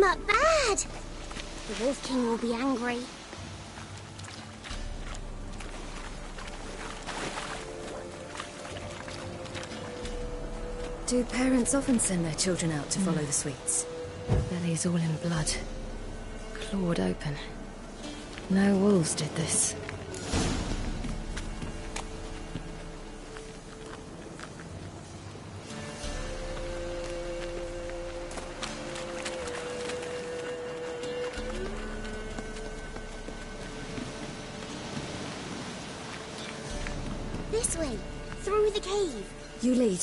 up bad. The Wolf King will be angry. Do parents often send their children out to follow the sweets? Bellies all in blood. Clawed open. No wolves did this. This way, through the cave. You lead.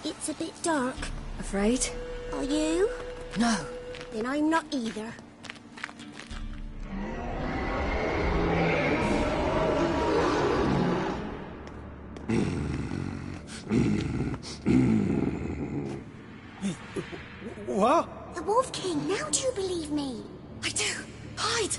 It's a bit dark. Afraid? Are you? No. Then I'm not either. What? The Wolf King, now do you believe me? I do. Hide!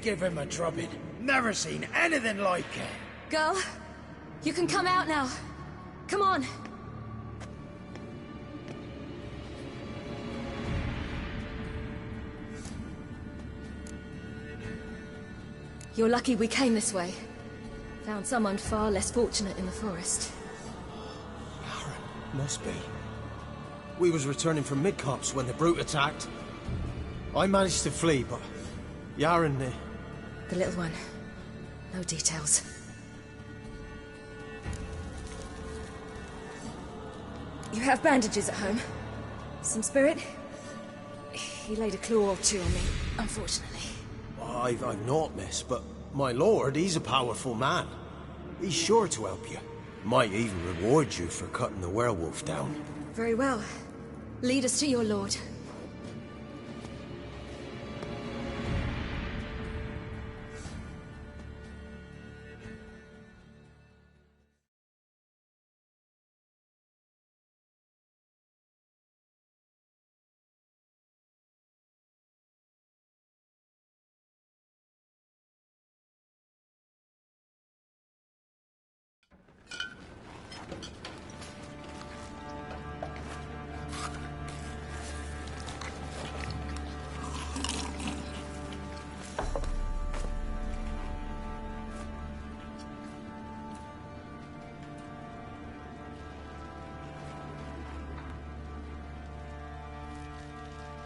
Give him a drubbing. Never seen anything like it. Girl, you can come out now. Come on. You're lucky we came this way. Found someone far less fortunate in the forest. Yaren, must be. We was returning from Midcopse when the brute attacked. I managed to flee, but Yaren... The little one. No details. You have bandages at home? Some spirit? He laid a claw or two on me, unfortunately. I've not, miss, but my lord, he's a powerful man. He's sure to help you. Might even reward you for cutting the werewolf down. Very well. Lead us to your lord.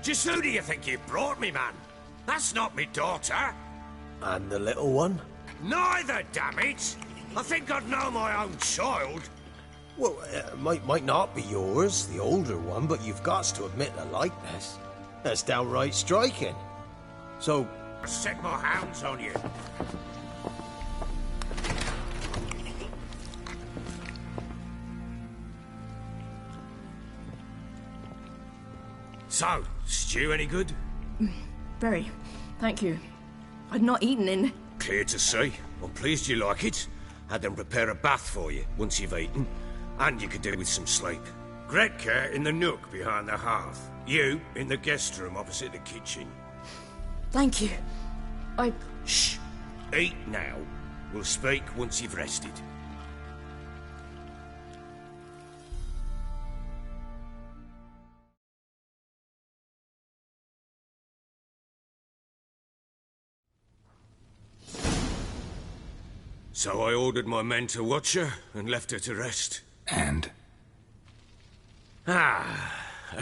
Just who do you think you brought me, man? That's not me daughter. And the little one? Neither, damn it! I think I'd know my own child. Well, might not be yours, the older one, but you've got to admit the likeness. That's downright striking. So... I set my hounds on you. So, stew any good? Very. Thank you. I'd not eaten in... Clear to see. I'm pleased you like it. Had them prepare a bath for you once you've eaten. And you could do with some sleep. Gretka in the nook behind the hearth. You in the guest room opposite the kitchen. Thank you. Shh. Eat now. We'll speak once you've rested. So I ordered my men to watch her and left her to rest. And? A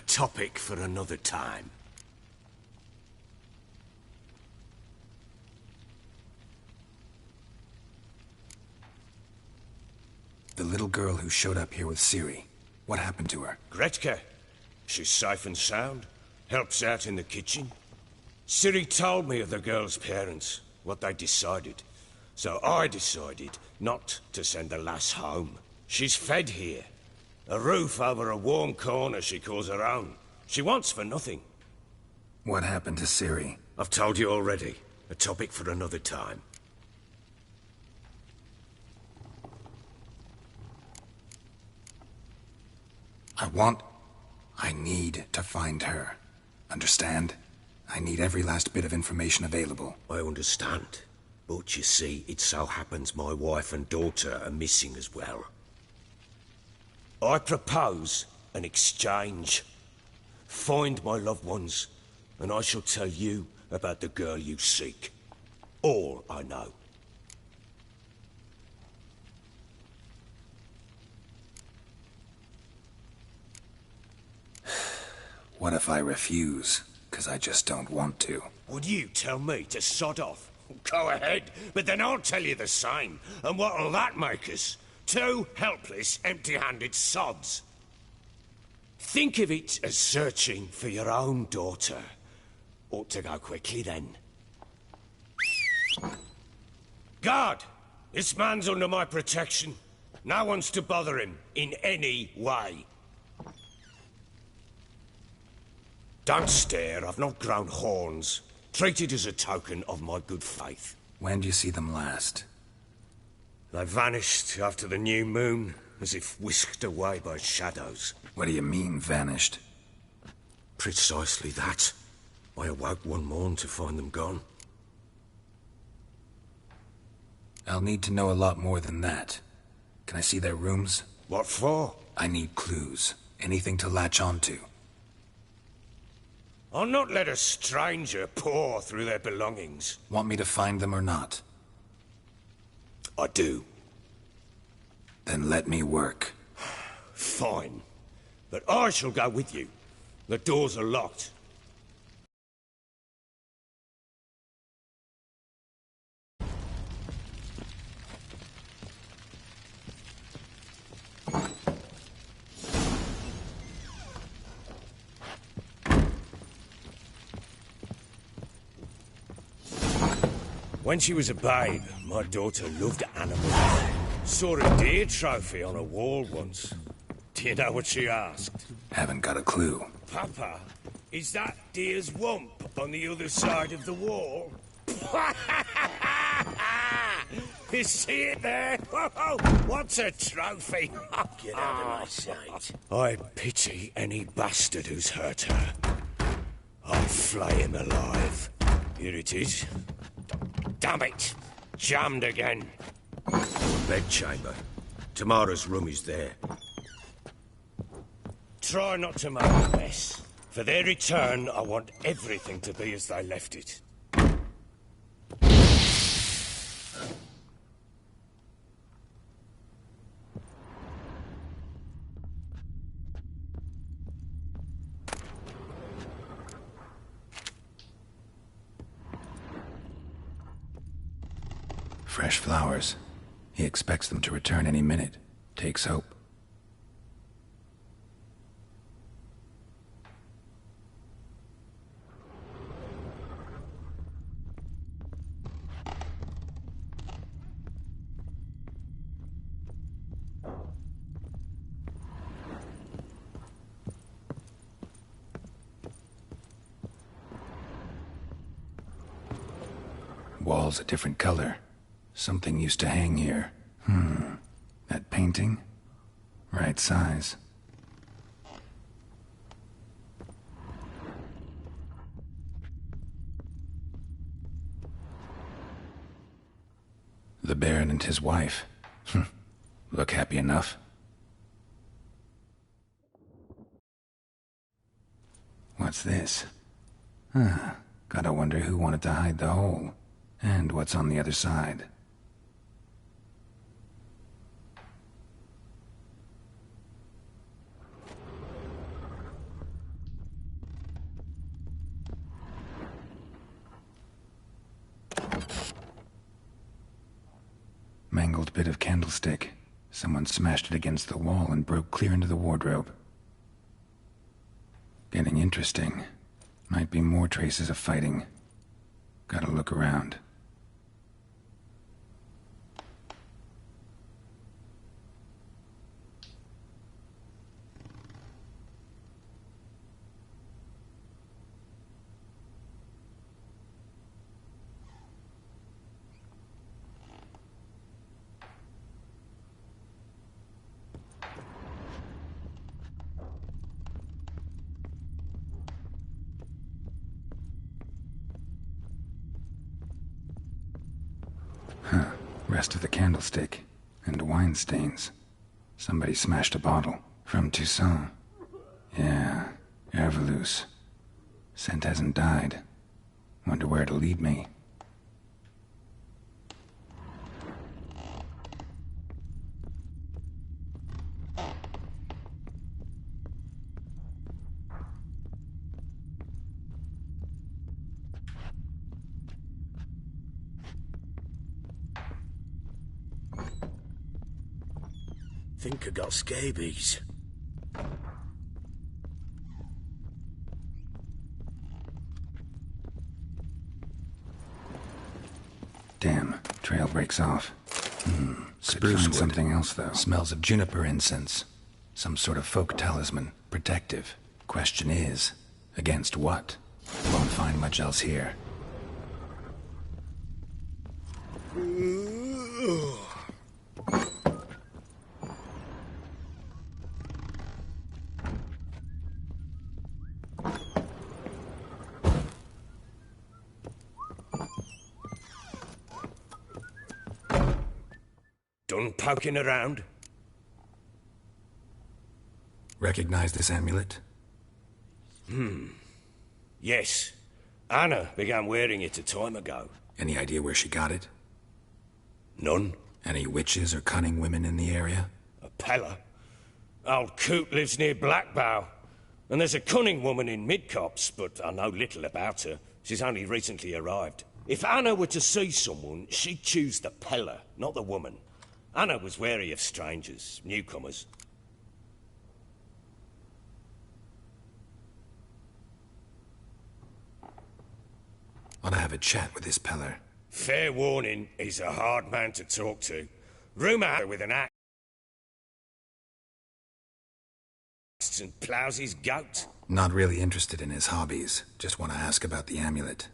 topic for another time. The little girl who showed up here with Ciri. What happened to her? Gretka. She's safe and sound. Helps out in the kitchen. Ciri told me of the girl's parents, what they decided. So I decided not to send the lass home. She's fed here. A roof over a warm corner she calls her own. She wants for nothing. What happened to Ciri? I've told you already. A topic for another time. I need to find her. Understand? I need every last bit of information available. I understand. But you see, it so happens my wife and daughter are missing as well. I propose an exchange. Find my loved ones, and I shall tell you about the girl you seek. All I know. What if I refuse? 'Cause I just don't want to. Would you tell me to sod off? Go ahead, but then I'll tell you the same. And what'll that make us? Two helpless, empty-handed sods. Think of it as searching for your own daughter. Ought to go quickly, then. Guard! This man's under my protection. No one's to bother him in any way. Don't stare, I've not grown horns. Treat it as a token of my good faith. When did you see them last? They vanished after the new moon, as if whisked away by shadows. What do you mean, vanished? Precisely that. I awoke one morn to find them gone. I'll need to know a lot more than that. Can I see their rooms? What for? I need clues. Anything to latch onto. I'll not let a stranger pore through their belongings. Want me to find them or not? I do. Then let me work. Fine. But I shall go with you. The doors are locked. When she was a babe, my daughter loved animals. Saw a deer trophy on a wall once. Do you know what she asked? Haven't got a clue. Papa, is that deer's wump on the other side of the wall? You see it there? Whoa, what's a trophy? Get out of my sight. I pity any bastard who's hurt her. I'll flay him alive. Here it is. Damn it! Jammed again. Bedchamber. Tamara's room is there. Try not to make a mess. For their return, I want everything to be as they left it. Fresh flowers. He expects them to return any minute. Takes hope. Wall's a different color. Something used to hang here. That painting? Right size. The Baron and his wife. Look happy enough. What's this? Gotta wonder who wanted to hide the hole. And what's on the other side. Mangled bit of candlestick. Someone smashed it against the wall and broke clear into the wardrobe. Getting interesting. Might be more traces of fighting. Gotta look around. Rest of the candlestick. And wine stains. Somebody smashed a bottle. From Toussaint. Yeah, Herveloos. Scent hasn't died. Wonder where it'll lead me. Think I got scabies. Damn, trail breaks off. Spruce wood. Something else, though. Smells of juniper incense. Some sort of folk talisman. Protective. Question is, against what? Won't find much else here. Done poking around? Recognize this amulet? Yes. Anna began wearing it a time ago. Any idea where she got it? None. Any witches or cunning women in the area? A Pella. Old Coot lives near Blackbow. And there's a cunning woman in Midcopse, but I know little about her. She's only recently arrived. If Anna were to see someone, she'd choose the Pella, not the woman. Anna was wary of strangers, newcomers. Ought to have a chat with this Peller. Fair warning, he's a hard man to talk to. Rumour with an axe and ploughs his goat. Not really interested in his hobbies. Just want to ask about the amulet.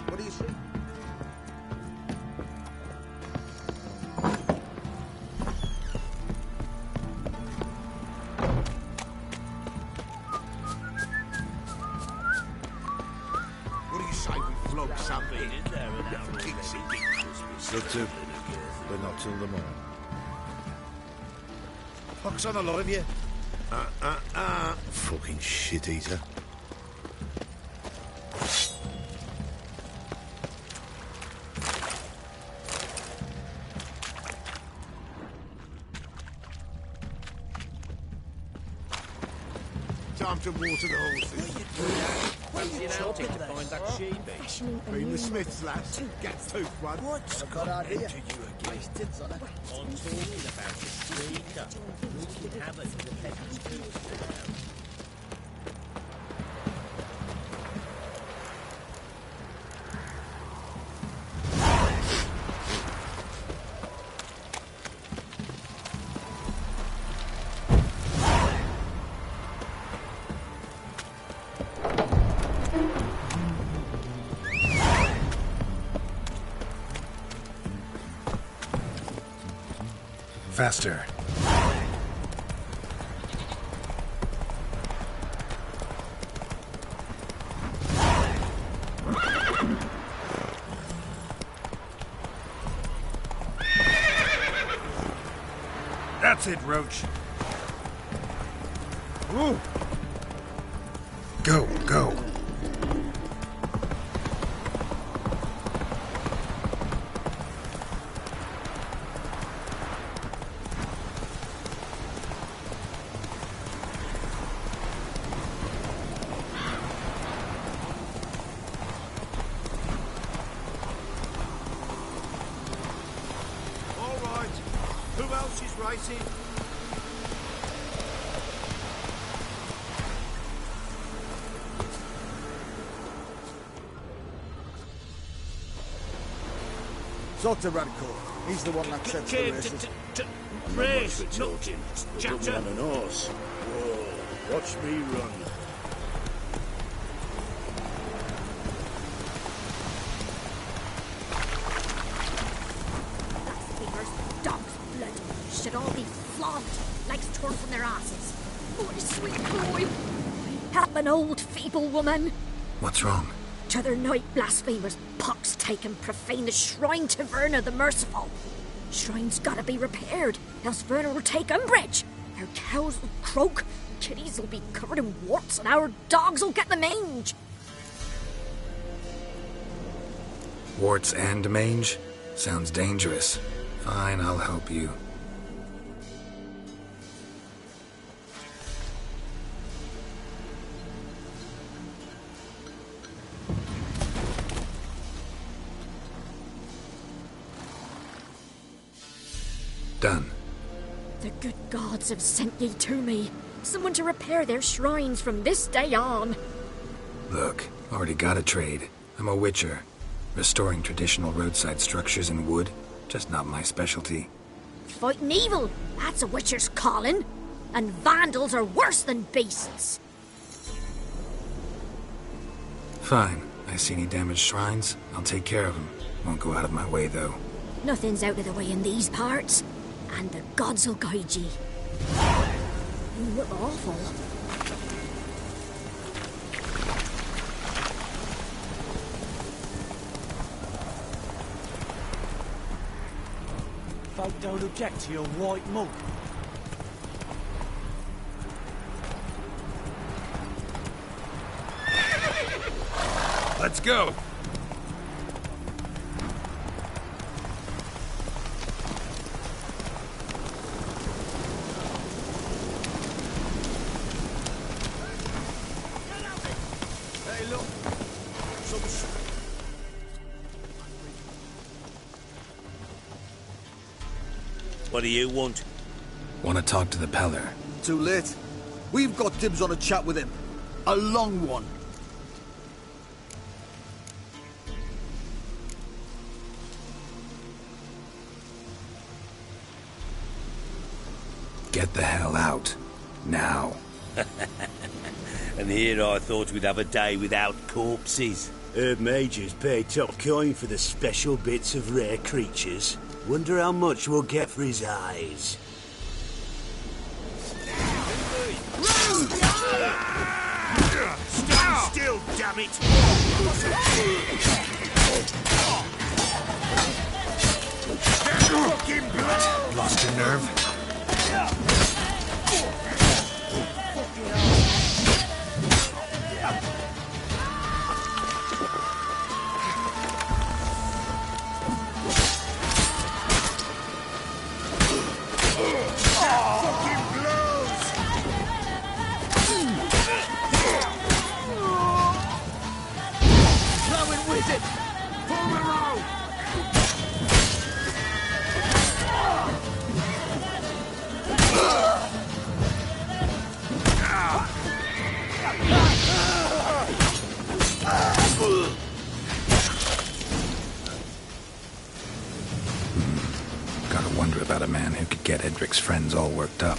What do you see? What do you say we flog something in there and kicks and giggles? Look to, but not till the morning. Pox on a lot of you. Fucking shit eater. time to water the horses. Fashioning a Been new the Smiths, lass. Get tooth one. What's a good idea? Faster. That's it, Roach. Ooh. Go, go. All right. Who else is racing? Dr. Radcliffe. He's the one that sets the races. Race, talking. Chapter. On an horse. Whoa, watch me run. Fingers, dog's blood. Should all be flogged, legs torn from their asses. Boy, sweet boy. Help an old feeble woman. What's wrong? T'other night blasphemers pox taken profane the shrine to Verna the Merciful. Shrine's gotta be repaired, else Verna will take umbrage. Our cows will croak, kitties will be covered in warts, and our dogs will get the mange. Warts and mange? Sounds dangerous. Fine, I'll help you. Done. The good gods have sent ye to me. Someone to repair their shrines from this day on. Look, already got a trade. I'm a witcher. Restoring traditional roadside structures in wood, just not my specialty. Fighting evil, that's a witcher's calling. And vandals are worse than beasts. Fine. I see any damaged shrines, I'll take care of them. Won't go out of my way, though. Nothing's out of the way in these parts. And the gods will guide ye. You look awful. Folk don't object to your white mug. Let's go. Hey, look. What do you want? Want to talk to the Peller? Too late. We've got dibs on a chat with him. A long one. Get the hell out. Now. And here I thought we'd have a day without corpses. Herb Majors pay top coin for the special bits of rare creatures. Wonder how much we'll get for his eyes. Stand still, damn it! Fucking blow! Lost your nerve? Fucking blows! Hendricks' friends all worked up.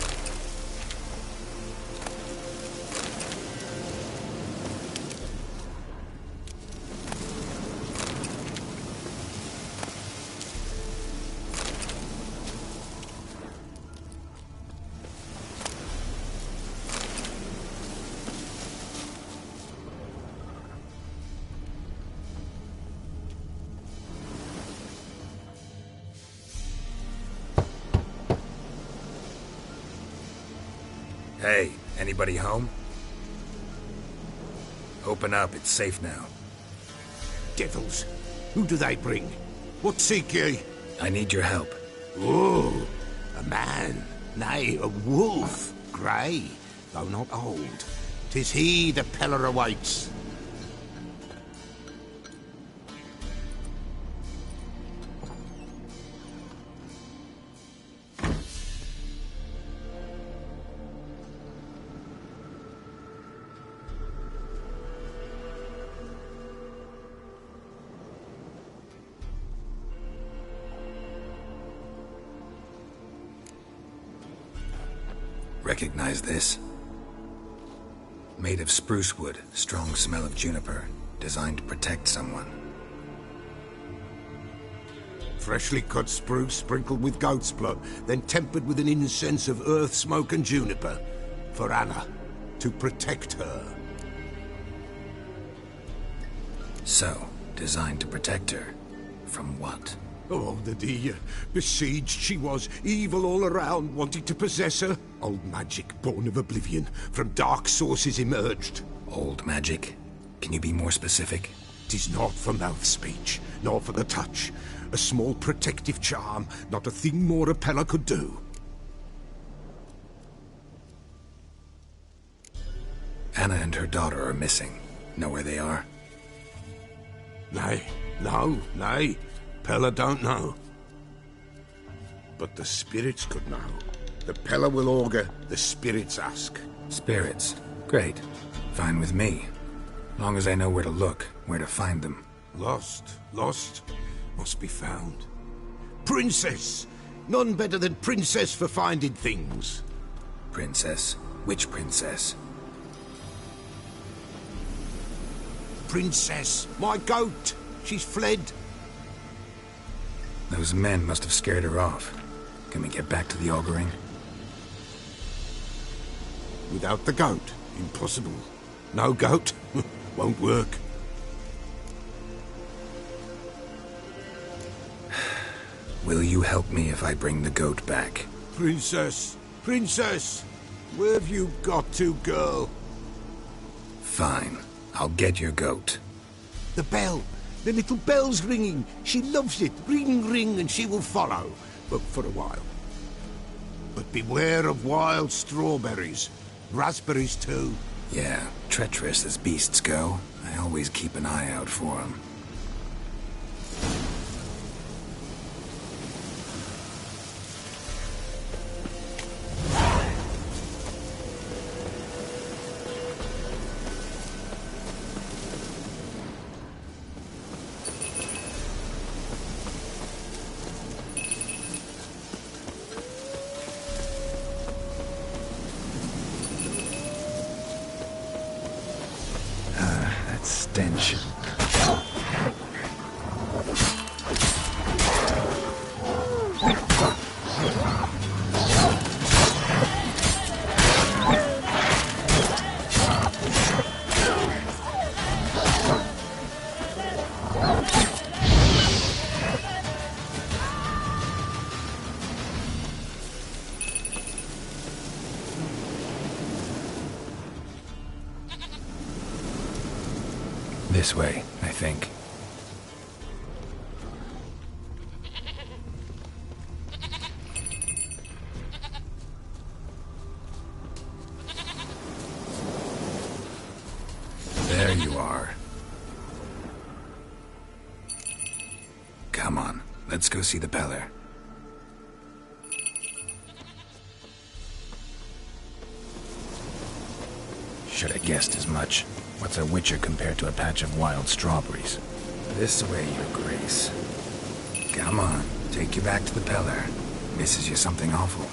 Hey, anybody home? Open up, it's safe now. Devils. Who do they bring? What seek ye? I need your help. Oh, a man. Nay, a wolf. Grey, though not old. 'Tis he the Peller awaits. Recognize this? Made of spruce wood, strong smell of juniper, designed to protect someone. Freshly cut spruce sprinkled with goat's blood, then tempered with an incense of earth, smoke and juniper. For Anna, to protect her. So, designed to protect her. From what? Oh, the besieged she was, evil all around, wanting to possess her. Old magic, born of oblivion, from dark sources emerged. Old magic? Can you be more specific? 'Tis not for mouth speech, nor for the touch. A small protective charm, not a thing more a Peller could do. Anna and her daughter are missing. Know where they are? Nay, nay. Peller don't know. But the spirits could know. The Peller will augur, the spirits ask. Spirits? Great. Fine with me. Long as I know where to look, where to find them. Lost, must be found. Princess! None better than Princess for finding things. Princess? Which princess? Princess, my goat! She's fled. Those men must have scared her off. Can we get back to the auguring? Without the goat, impossible. No goat, won't work. Will you help me if I bring the goat back? Princess, where have you got to, girl? Fine, I'll get your goat. The bell. The little bell's ringing. She loves it. Ring, ring, and she will follow. But for a while. But beware of wild strawberries. Raspberries, too. Yeah, treacherous as beasts go. I always keep an eye out for them. Stench. This way, I think. There you are. Come on, let's go see the Peller. Should have guessed as much. What's a witcher compared to a patch of wild strawberries? This way, your grace. Come on, take you back to the Peller. Misses you something awful.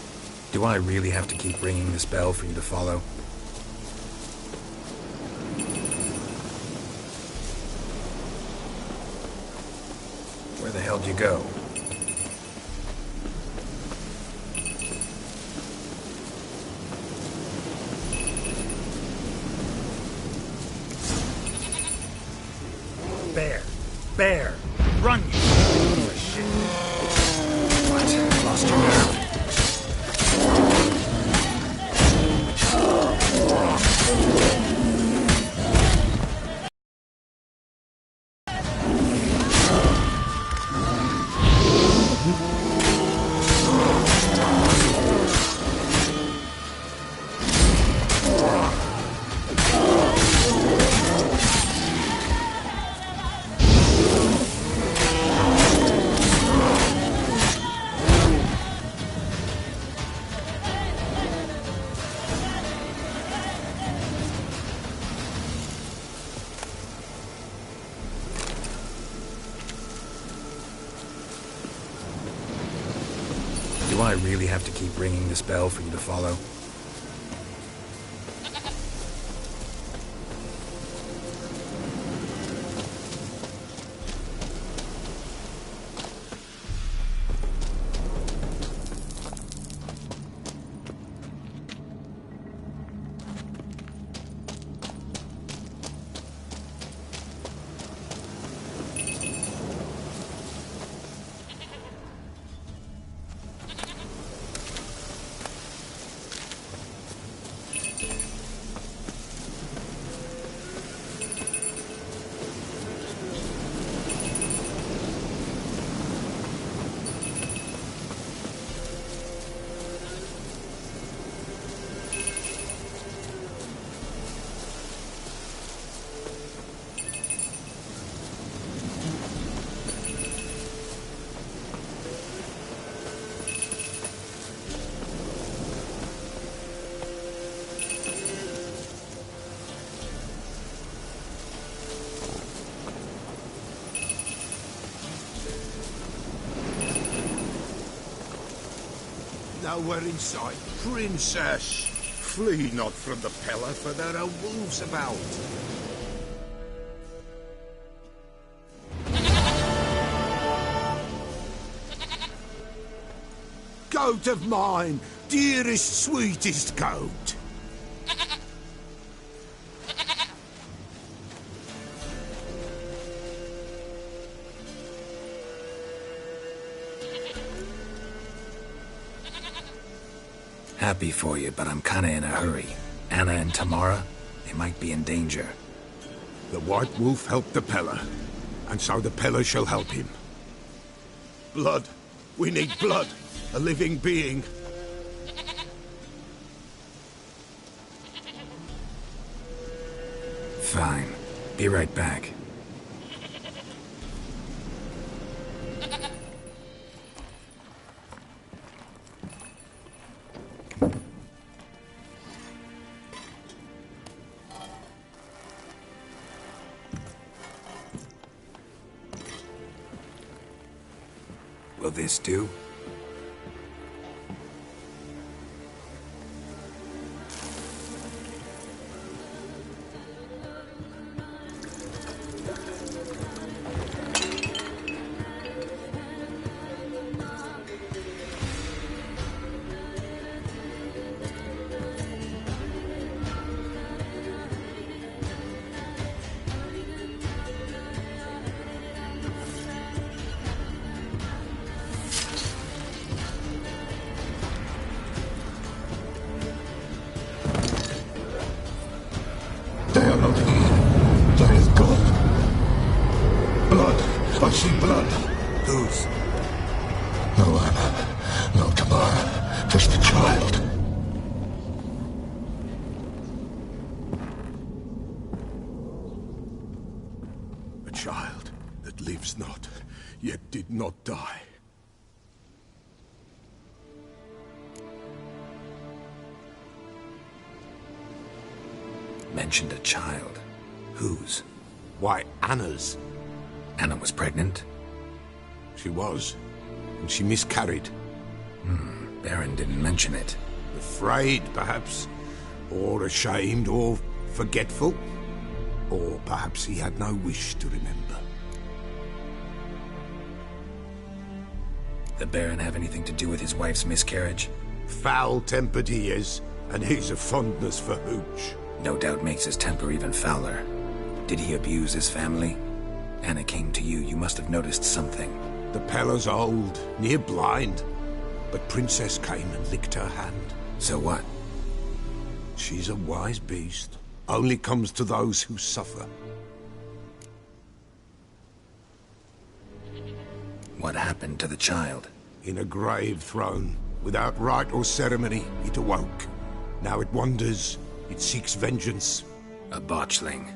Do I really have to keep ringing this bell for you to follow? Where the hell do you go? Bear! Bear! Run, you son of a shit! What? Lost your nerve? Do I really have to keep ringing this bell for you to follow? Nowhere in sight. Princess! Flee not from the pillar, for there are wolves about. Goat of mine, dearest, sweetest goat. Happy for you, but I'm kinda in a hurry. Anna and Tamara, they might be in danger. The White Wolf helped the Peller, and so the Peller shall help him. Blood. We need blood. A living being. Fine. Be right back. Will this do? They are not here. There is God. Blood. I see blood. Whose? No Anna. No Tamara. Just a child. A child that lives not, yet did not die. Mentioned a child. Whose? Why, Anna's. Anna was pregnant? She was, and she miscarried. Baron didn't mention it. Afraid, perhaps. Or ashamed, or forgetful. Or perhaps he had no wish to remember. The Baron have anything to do with his wife's miscarriage? Foul-tempered he is, and he's a fondness for hooch. No doubt makes his temper even fouler. Did he abuse his family? Anna came to you. You must have noticed something. The Pella's old, near blind. But Princess came and licked her hand. So what? She's a wise beast. Only comes to those who suffer. What happened to the child? In a grave thrown. Without rite or ceremony, it awoke. Now it wanders. It seeks vengeance. A botchling.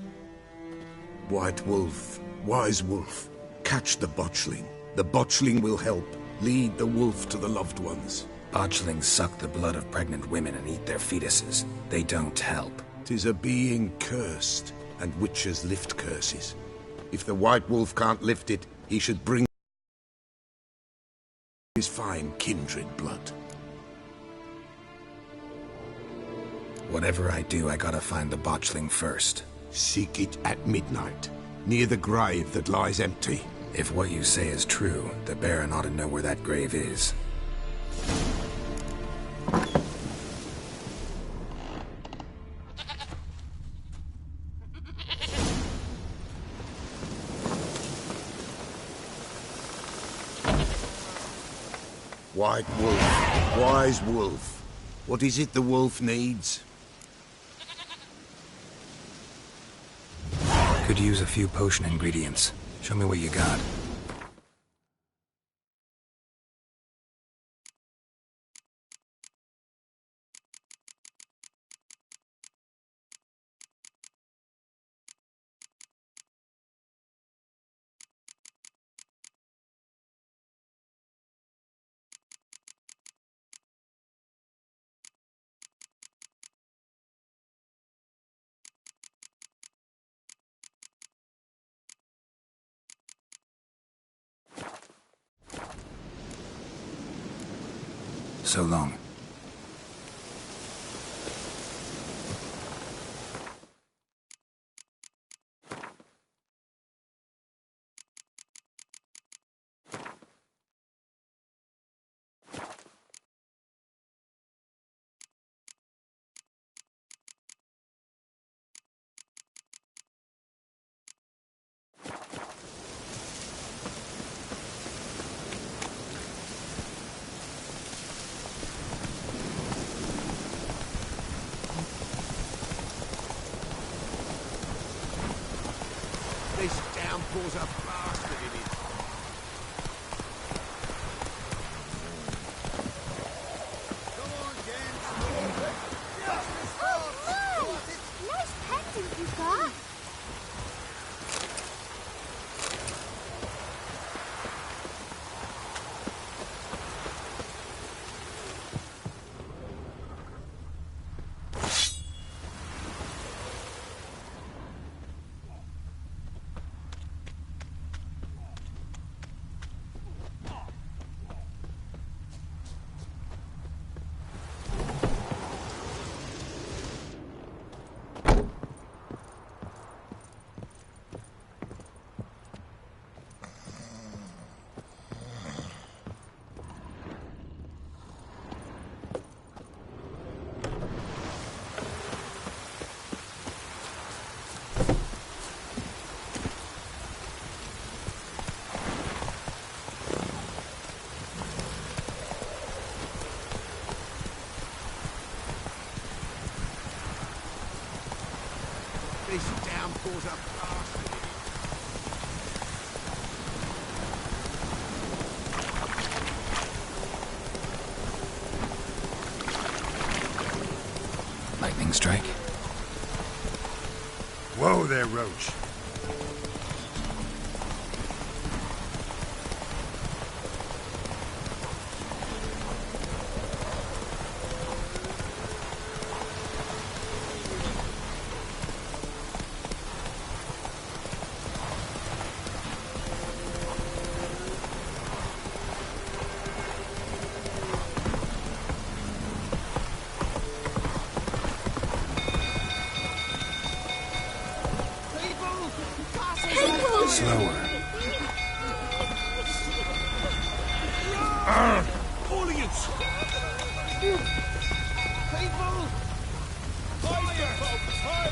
White Wolf, wise wolf, catch the botchling. The botchling will help. Lead the wolf to the loved ones. Botchlings suck the blood of pregnant women and eat their fetuses. They don't help. 'Tis a being cursed, and witches lift curses. If the White Wolf can't lift it, he should bring his fine kindred blood. Whatever I do, I gotta find the botchling first. Seek it at midnight, near the grave that lies empty. If what you say is true, the Baron ought to know where that grave is. White Wolf, wise wolf. What is it the wolf needs? Could use a few potion ingredients. Show me what you got. So long. This downpour's a bastard in it. Come on, gents. Oh, no! Nice pendant you got. This downpour's a bastard in it. Lightning strike? Whoa there, Roach. slower. All of you! People! Fire! Fire!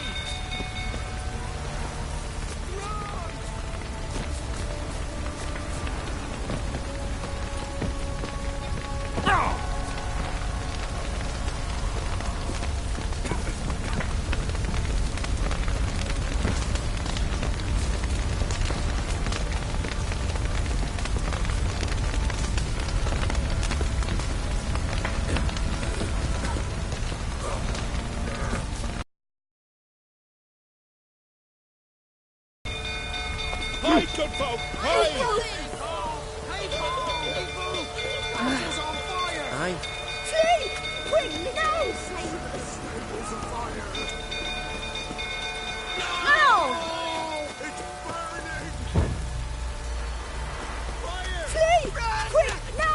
Hey, good folk! Hey! Castle's on fire! Aye. Flee! Quick, no! Save us! Castle's on fire! No! It's burning! Flee! Quick, no!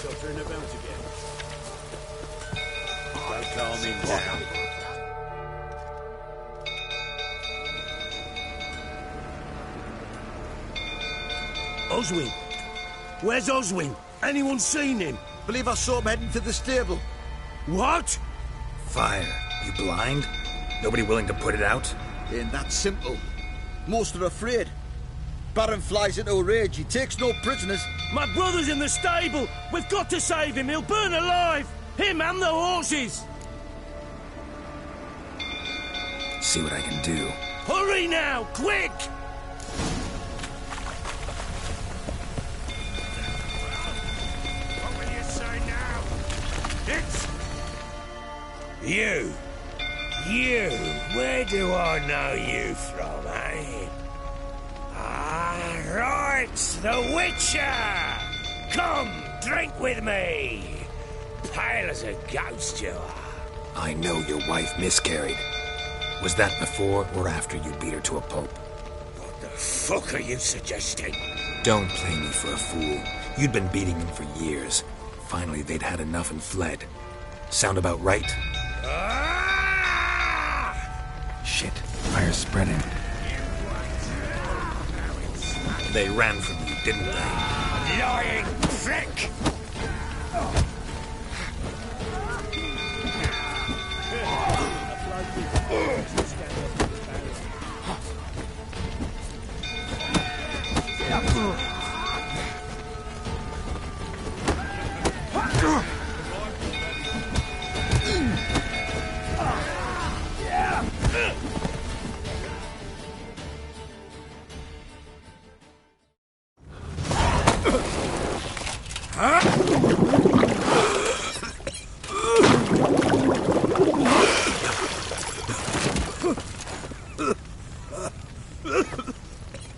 They'll turn about again. Don't calm him down. Oswin! Where's Oswin? Anyone seen him? Believe I saw him heading to the stable. What? Fire. You blind? Nobody willing to put it out? Ain't that simple. Most are afraid. Baron flies into a rage. He takes no prisoners. My brother's in the stable! We've got to save him! He'll burn alive! Him and the horses! See what I can do. Hurry now! Quick! What will you say now? It's... You, where do I know you from, eh? Ah, right, the Witcher! Come, drink with me! Pale as a ghost you are. I know your wife miscarried. Was that before or after you beat her to a pulp? What the fuck are you suggesting? Don't play me for a fool. You'd been beating them for years. Finally, they'd had enough and fled. Sound about right? Ah! Shit. Fire's spreading. They ran from you, didn't they? Lying prick!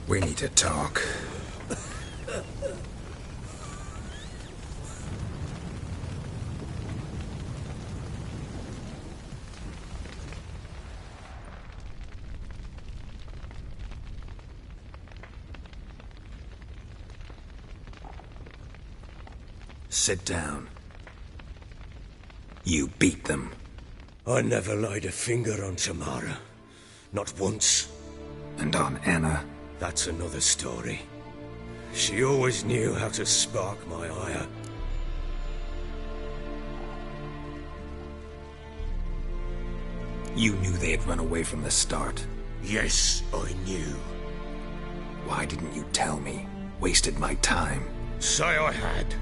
We need to talk. Sit down. You beat them. I never laid a finger on Tamara. Not once. And on Anna? That's another story. She always knew how to spark my ire. You knew they had run away from the start. Yes, I knew. Why didn't you tell me? Wasted my time. Say I had.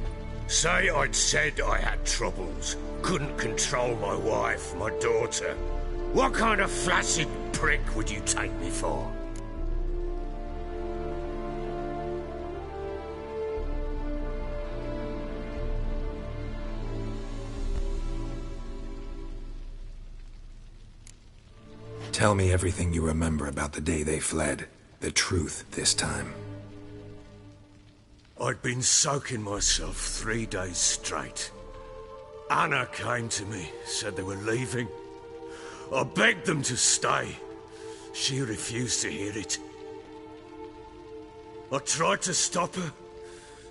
Say I'd said I had troubles. Couldn't control my wife, my daughter. What kind of flaccid prick would you take me for? Tell me everything you remember about the day they fled. The truth this time. I'd been soaking myself 3 days straight. Anna came to me, said they were leaving. I begged them to stay. She refused to hear it. I tried to stop her.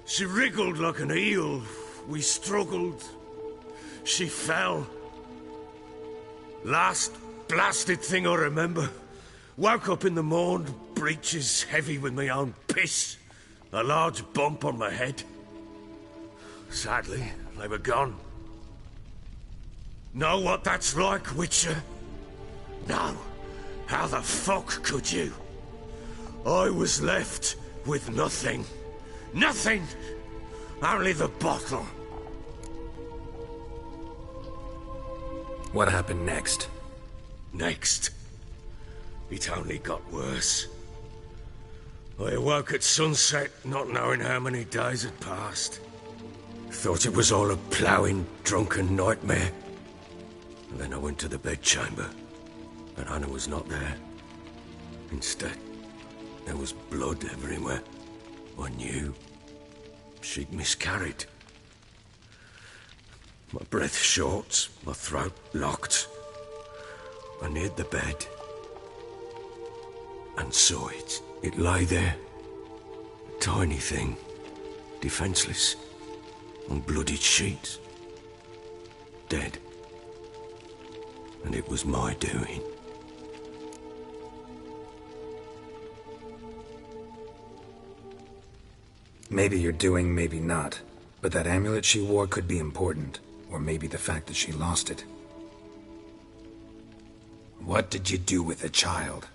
She wriggled like an eel. We struggled. She fell. Last blasted thing I remember. Woke up in the morn, breeches heavy with my own piss. A large bump on my head. Sadly, they were gone. Know what that's like, Witcher? No. How the fuck could you? I was left with nothing. Nothing! Only the bottle. What happened next? Next? It only got worse. I awoke at sunset, not knowing how many days had passed. Thought it was all a ploughing, drunken nightmare. And then I went to the bedchamber, and Anna was not there. Instead, there was blood everywhere. I knew she'd miscarried. My breath short, my throat locked. I neared the bed and saw it. It lay there, a tiny thing, defenseless, on bloodied sheets, dead. And it was my doing. Maybe you're doing, maybe not. But that amulet she wore could be important. Or maybe the fact that she lost it. What did you do with the child?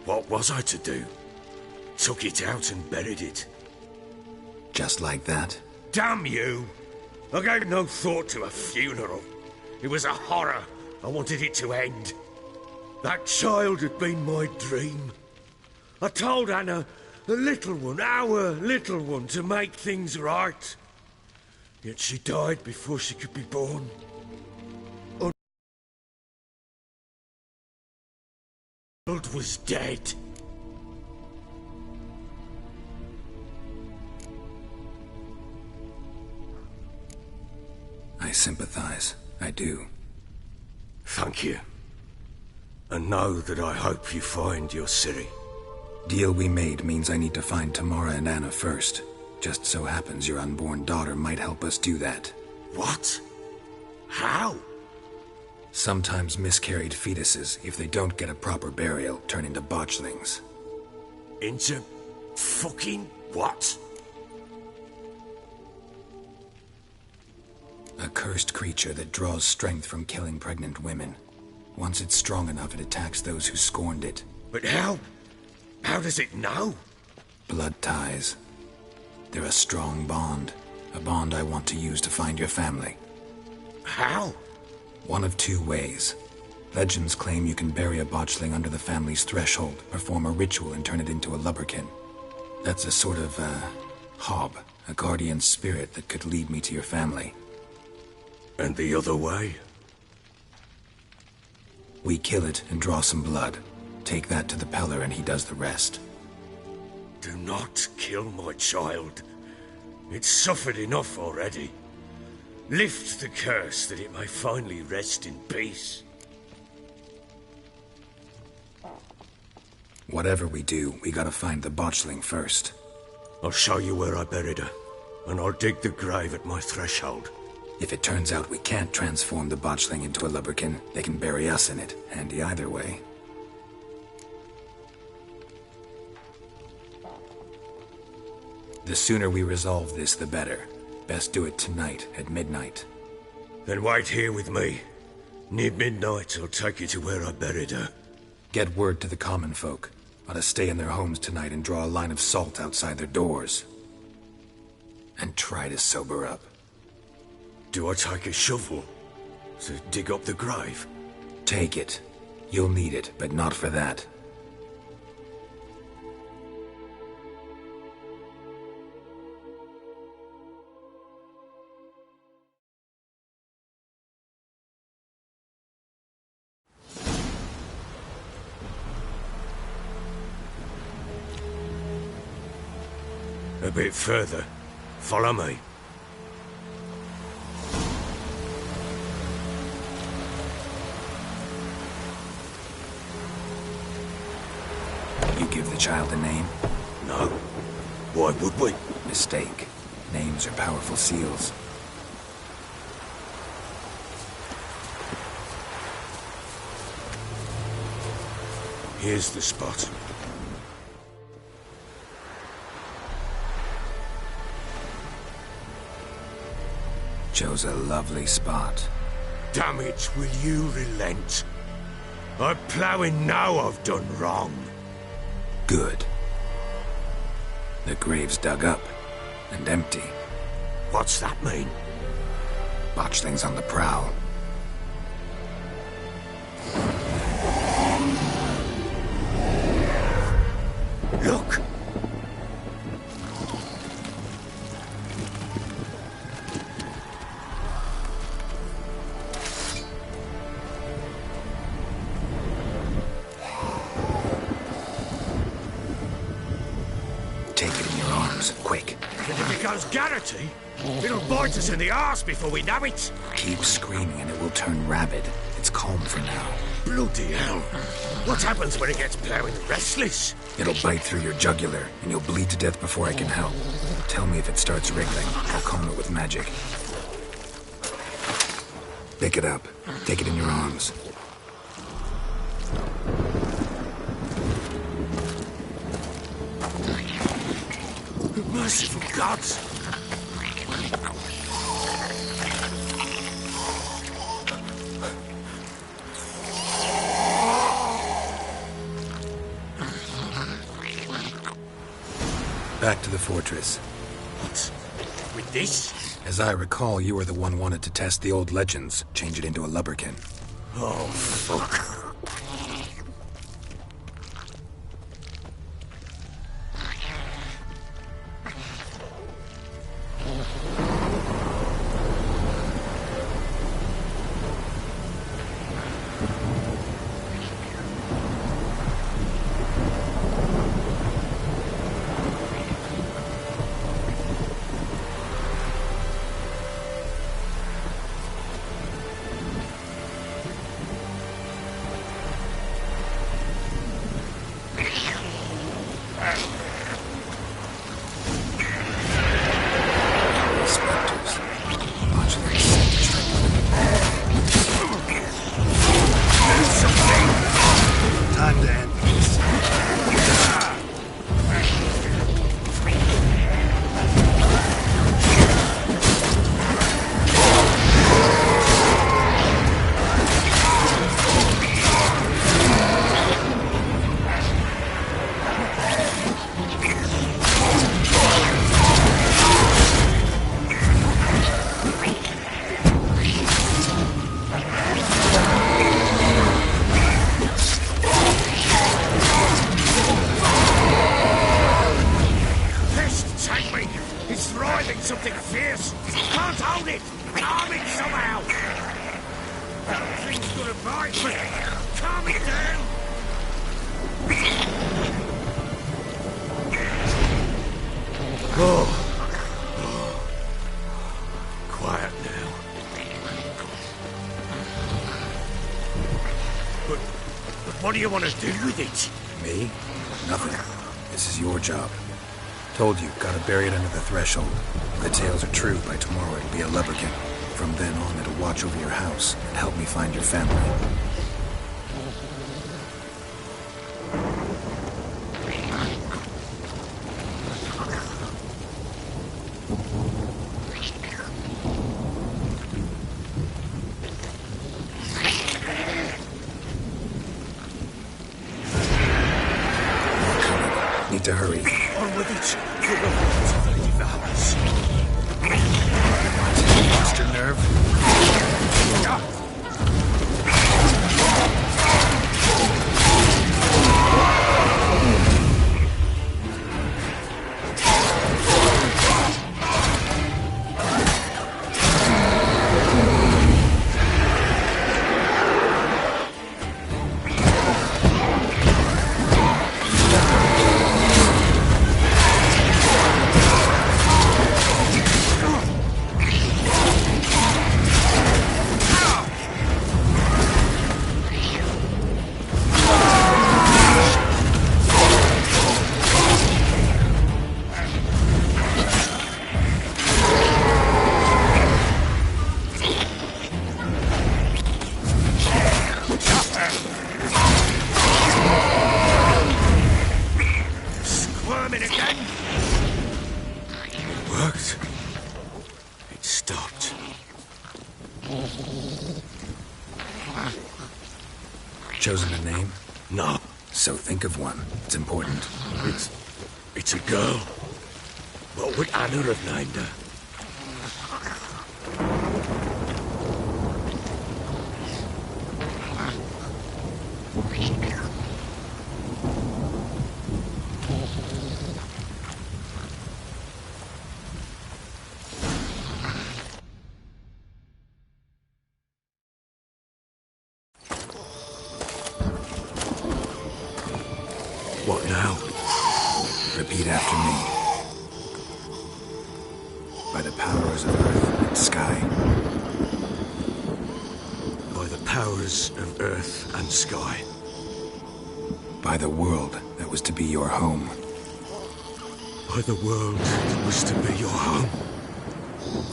What was I to do? Took it out and buried it. Just like that? Damn you! I gave no thought to a funeral. It was a horror. I wanted it to end. That child had been my dream. I told Anna, the little one, our little one, to make things right. Yet she died before she could be born. Child was dead. I sympathize. I do. Thank you. And know that I hope you find your Ciri. Deal we made means I need to find Tamara and Anna first. Just so happens your unborn daughter might help us do that. What? How? Sometimes miscarried fetuses, if they don't get a proper burial, turn into botchlings. Into fucking what? A cursed creature that draws strength from killing pregnant women. Once it's strong enough, it attacks those who scorned it. But how? How does it know? Blood ties. They're a strong bond. A bond I want to use to find your family. How? One of two ways. Legends claim you can bury a botchling under the family's threshold, perform a ritual and turn it into a lubberkin. That's a sort of, hob, a guardian spirit that could lead me to your family. And the other way? We kill it and draw some blood. Take that to the Peller and he does the rest. Do not kill my child. It's suffered enough already. Lift the curse that it may finally rest in peace. Whatever we do, we gotta find the botchling first. I'll show you where I buried her, and I'll dig the grave at my threshold. If it turns out we can't transform the botchling into a lubberkin, they can bury us in it. Handy either way. The sooner we resolve this, the better. Best do it tonight, at midnight. Then wait here with me. Near midnight, I'll take you to where I buried her. Get word to the common folk. Ought to stay in their homes tonight and draw a line of salt outside their doors. And try to sober up. Do I take a shovel to dig up the grave? Take it. You'll need it, but not for that. A bit further. Follow me. You give the child a name? No. Why would we? Mistake. Names are powerful seals. Here's the spot. Chose a lovely spot. Damn it, will you relent? I'm ploughing now I've done wrong. Good. The grave's dug up and empty. What's that mean? Botchling's on the prowl. Look! Take it in your arms, quick. And if it goes Garrity, it'll bite us in the arse before we know it. Keep screaming and it will turn rabid. It's calm for now. Bloody hell. What happens when it gets ploughing restless? It'll bite through your jugular, and you'll bleed to death before I can help. Tell me if it starts wriggling. I'll calm it with magic. Pick it up. Take it in your arms. Merciful gods! Back to the fortress. What? With this? As I recall, you were the one wanted to test the old legends, change it into a lubberkin. Oh, fuck. Time to end this. Something fierce! Can't hold it! Calm it somehow! That thing's gonna bite me! Calm it down! Oh. Quiet now. But what do you want to do with it? Me? Nothing. This is your job. Told you, gotta bury it under the threshold. If the tales are true, by tomorrow it'll be a lubberkin. From then on, it'll watch over your house and help me find your family. Need to hurry. On with it! We're going to leave the house. Lost your nerve? chosen a name? No. So think of one. It's important. It's a girl. What would Anna have named her? What now? Repeat after me. By the powers of earth and sky. By the powers of earth and sky. By the world that was to be your home. By the world that was to be your home.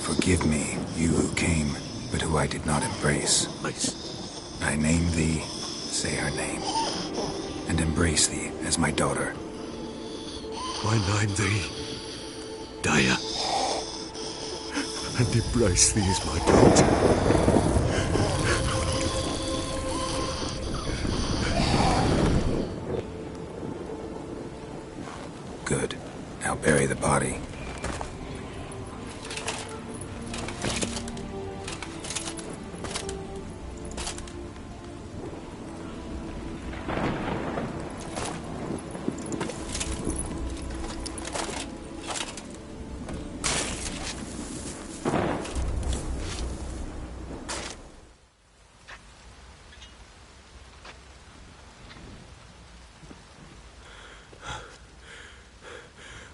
Forgive me, you who came, but who I did not embrace. I name thee, say her name, and embrace thee as my daughter. I name thee Daya, and embrace thee as my daughter. Good. Now bury the body.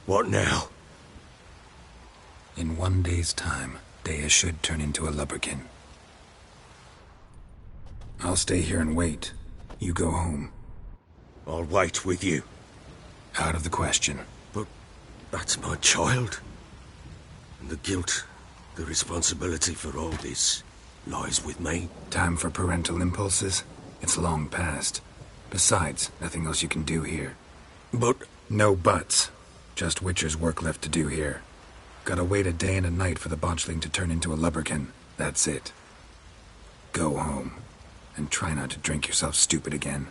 What now? In 1 day's time, Daya should turn into a lubberkin. I'll stay here and wait. You go home. I'll wait with you. Out of the question. But that's my child. And the guilt, the responsibility for all this lies with me. Time for parental impulses? It's long past. Besides, nothing else you can do here. But... No buts. Just Witcher's work left to do here. Gotta wait a day and a night for the botchling to turn into a lubberkin. That's it. Go home. And try not to drink yourself stupid again.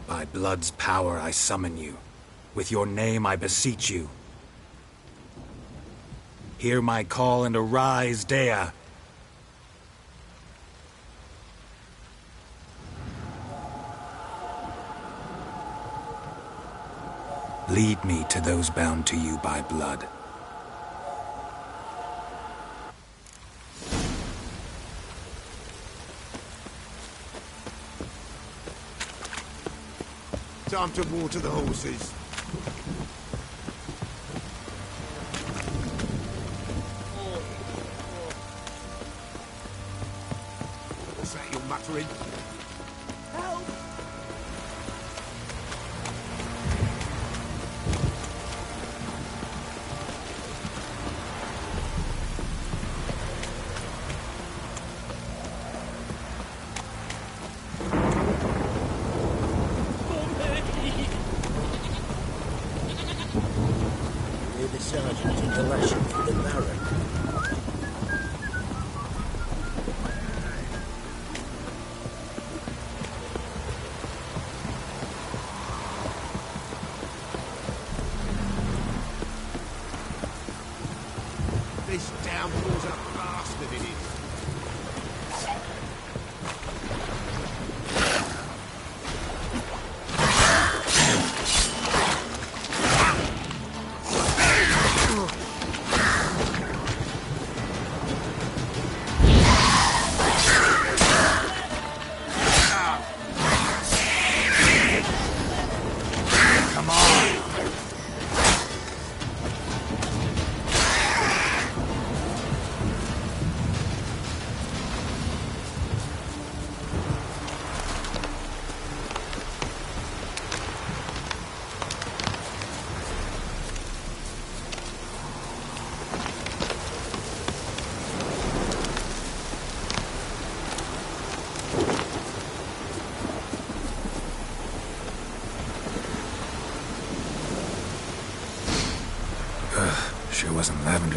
By blood's power I summon you. With your name I beseech you. Hear my call and arise, Daya. Lead me to those bound to you by blood. Time to water the horses. What's that you're muttering? Help! The sergeant took a ration from the Baron. This downpour's a bastard, it is.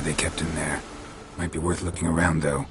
they kept in there. Might be worth looking around, though.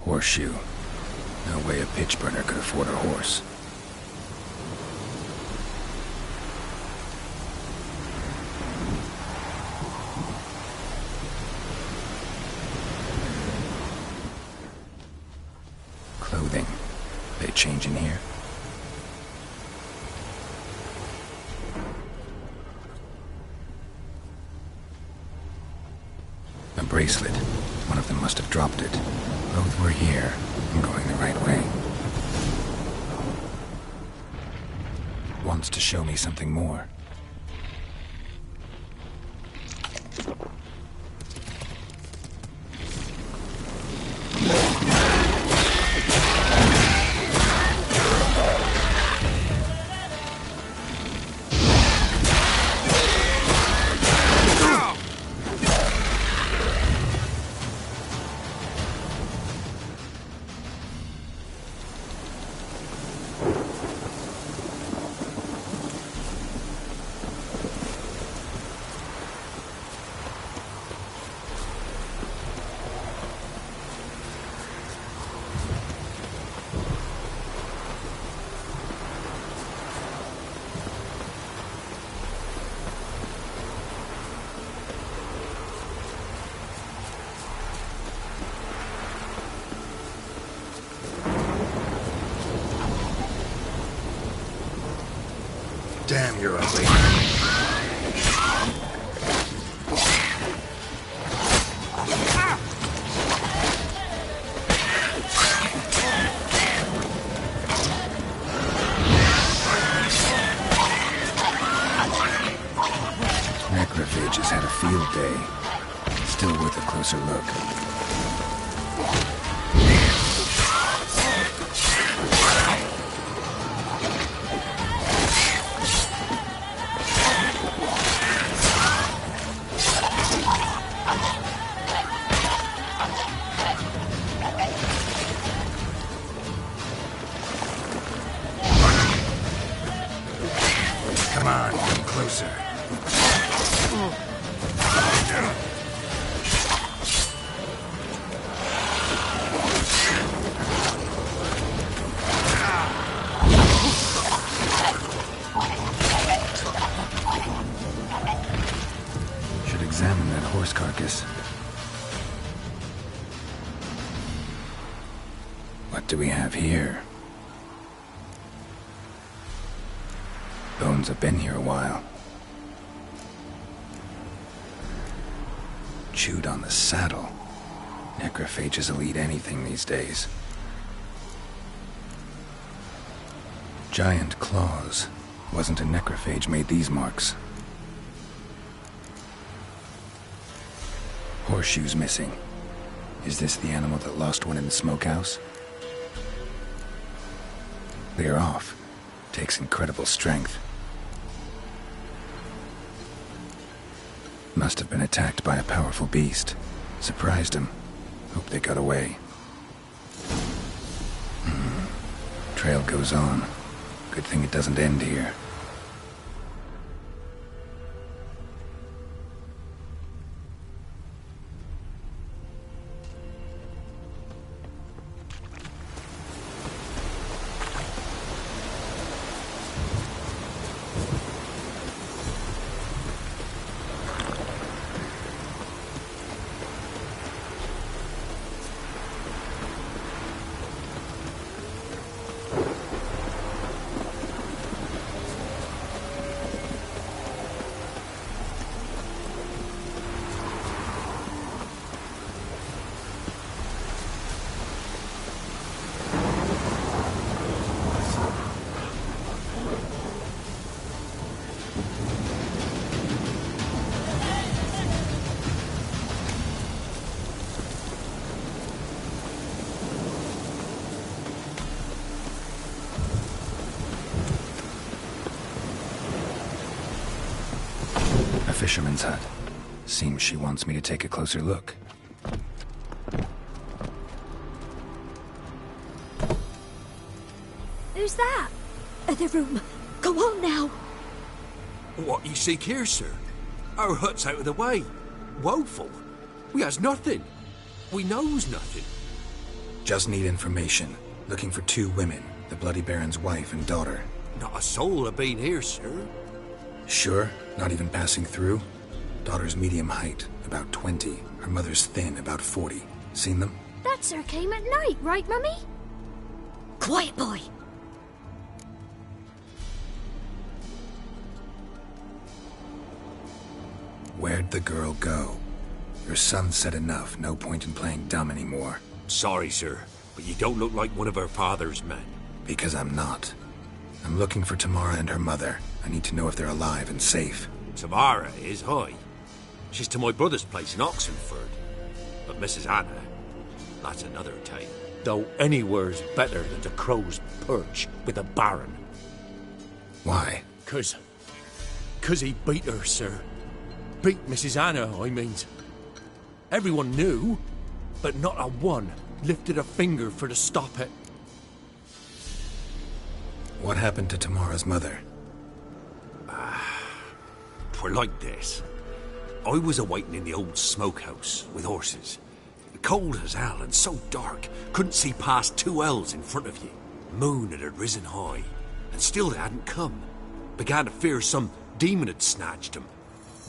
Horseshoe. No way a pitch burner could afford a horse. Clothing. They change in here? A bracelet. One of them must have dropped it. Both were here. I'm going the right way. Wants to show me something more. Damn, you're ugly. Necrophages had a field day. Still worth a closer look. Come on, come closer. Should examine that horse carcass. What do we have here? Bones have been here a while. Chewed on the saddle. Necrophages will eat anything these days. Giant claws. Wasn't a necrophage made these marks. Horseshoes missing. Is this the animal that lost one in the smokehouse? Clear off. Takes incredible strength. Must have been attacked by a powerful beast. Surprised him. Hope they got away. Trail goes on. Good thing it doesn't end here. Fisherman's hut. Seems she wants me to take a closer look. Who's that? The room. Go on now. What you seek here, sir? Our hut's out of the way. Woeful. We has nothing. We knows nothing. Just need information. Looking for 2 women, the Bloody Baron's wife and daughter. Not a soul have been here, sir. Sure? Not even passing through? Daughter's medium height, about 20. Her mother's thin, about 40. Seen them? That sir came at night, right, Mummy? Quiet, boy. Where'd the girl go? Your son said enough. No point in playing dumb anymore. Sorry, sir, but you don't look like one of her father's men. Because I'm not. I'm looking for Tamara and her mother. I need to know if they're alive and safe. Tamara is, hi. She's to my brother's place in Oxenford. But Mrs. Anna, that's another tale. Though anywhere's better than the Crow's Perch with a Baron. Why? 'Cause he beat her, sir. Beat Mrs. Anna, I mean. Everyone knew, but not a one lifted a finger for to stop it. What happened to Tamara's mother? 'Twere like this. I was awaiting in the old smokehouse with horses. Cold as hell and so dark, couldn't see past 2 ells in front of you. Moon had risen high, and still they hadn't come. Began to fear some demon had snatched them.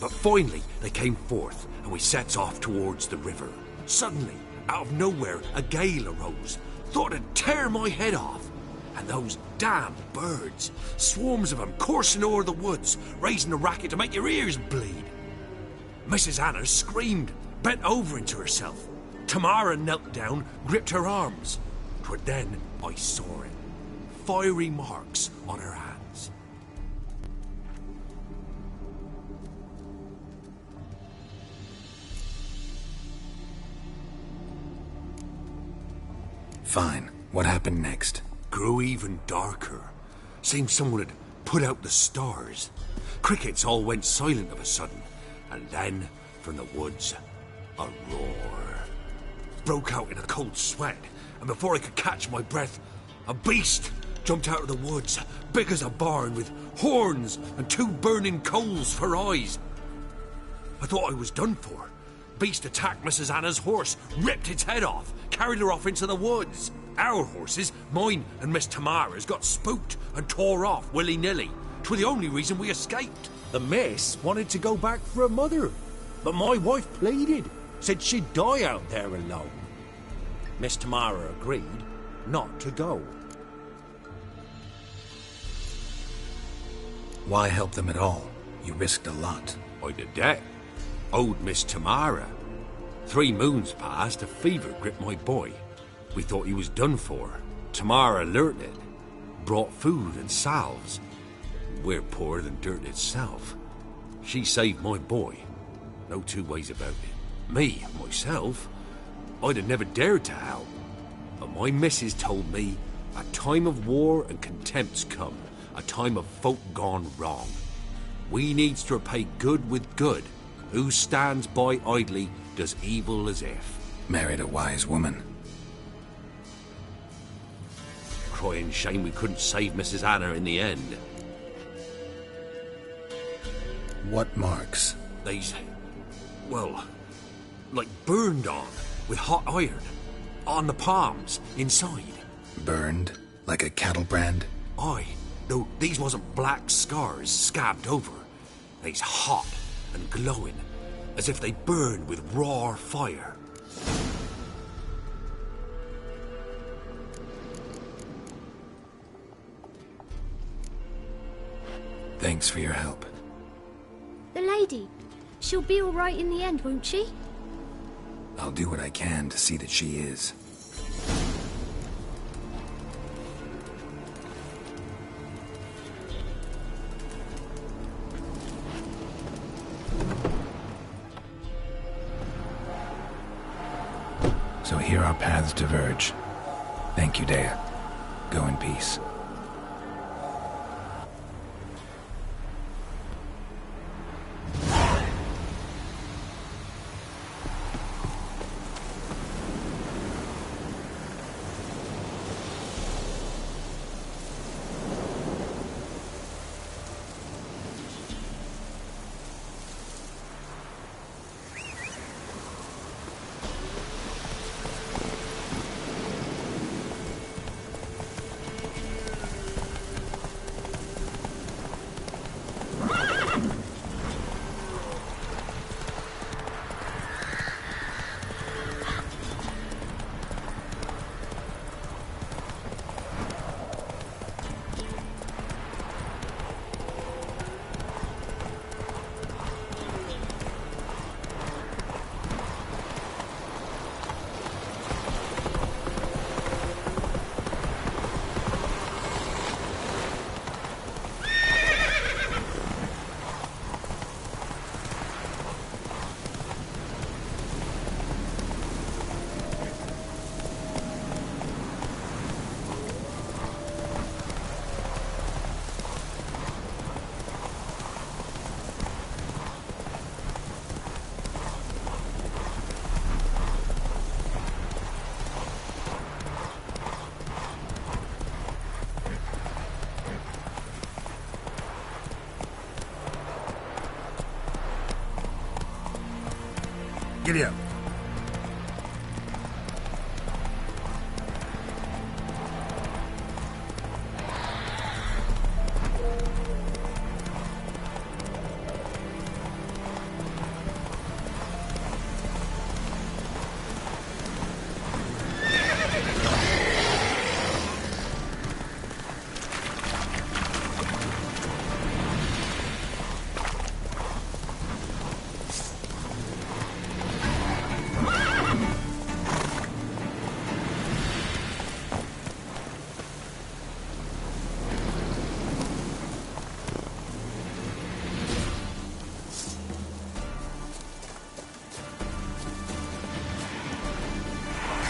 But finally they came forth, and we sets off towards the river. Suddenly, out of nowhere, a gale arose. Thought it'd tear my head off. And those damn birds, swarms of them coursing o'er the woods, raising a racket to make your ears bleed. Mrs. Anna screamed, bent over into herself. Tamara knelt down, gripped her arms. 'Twere then I saw it. Fiery marks on her hands. Fine. What happened next? Grew even darker. Seemed someone had put out the stars. Crickets all went silent of a sudden. And then, from the woods, a roar. Broke out in a cold sweat, and before I could catch my breath, a beast jumped out of the woods, big as a barn, with horns and 2 burning coals for eyes. I thought I was done for. Beast attacked Mrs. Anna's horse, ripped its head off, carried her off into the woods. Our horses, mine and Miss Tamara's, got spooked and tore off willy-nilly. 'Twere the only reason we escaped. The miss wanted to go back for her mother, but my wife pleaded, said she'd die out there alone. Miss Tamara agreed not to go. Why help them at all? You risked a lot. I'd a debt. Owed Miss Tamara. 3 moons passed, a fever gripped my boy. We thought he was done for. Tamara learnt it. brought food and salves. We're poorer than dirt itself. She saved my boy. No two ways about it. Me, myself, I'd have never dared to help. But my missus told me a time of war and contempt's come. A time of folk gone wrong. We needs to repay good with good. Who stands by idly does evil as if. Married a wise woman. Crying shame we couldn't save Mrs. Anna in the end. What marks? They's, well, like burned on with hot iron. On the palms, inside. Burned? Like a cattle brand? Aye. Though these wasn't black scars scabbed over. They's hot and glowing, as if they burned with raw fire. Thanks for your help. The lady. She'll be all right in the end, won't she? I'll do what I can to see that she is. So here our paths diverge. Thank you, Dea. Go in peace. Giddy up.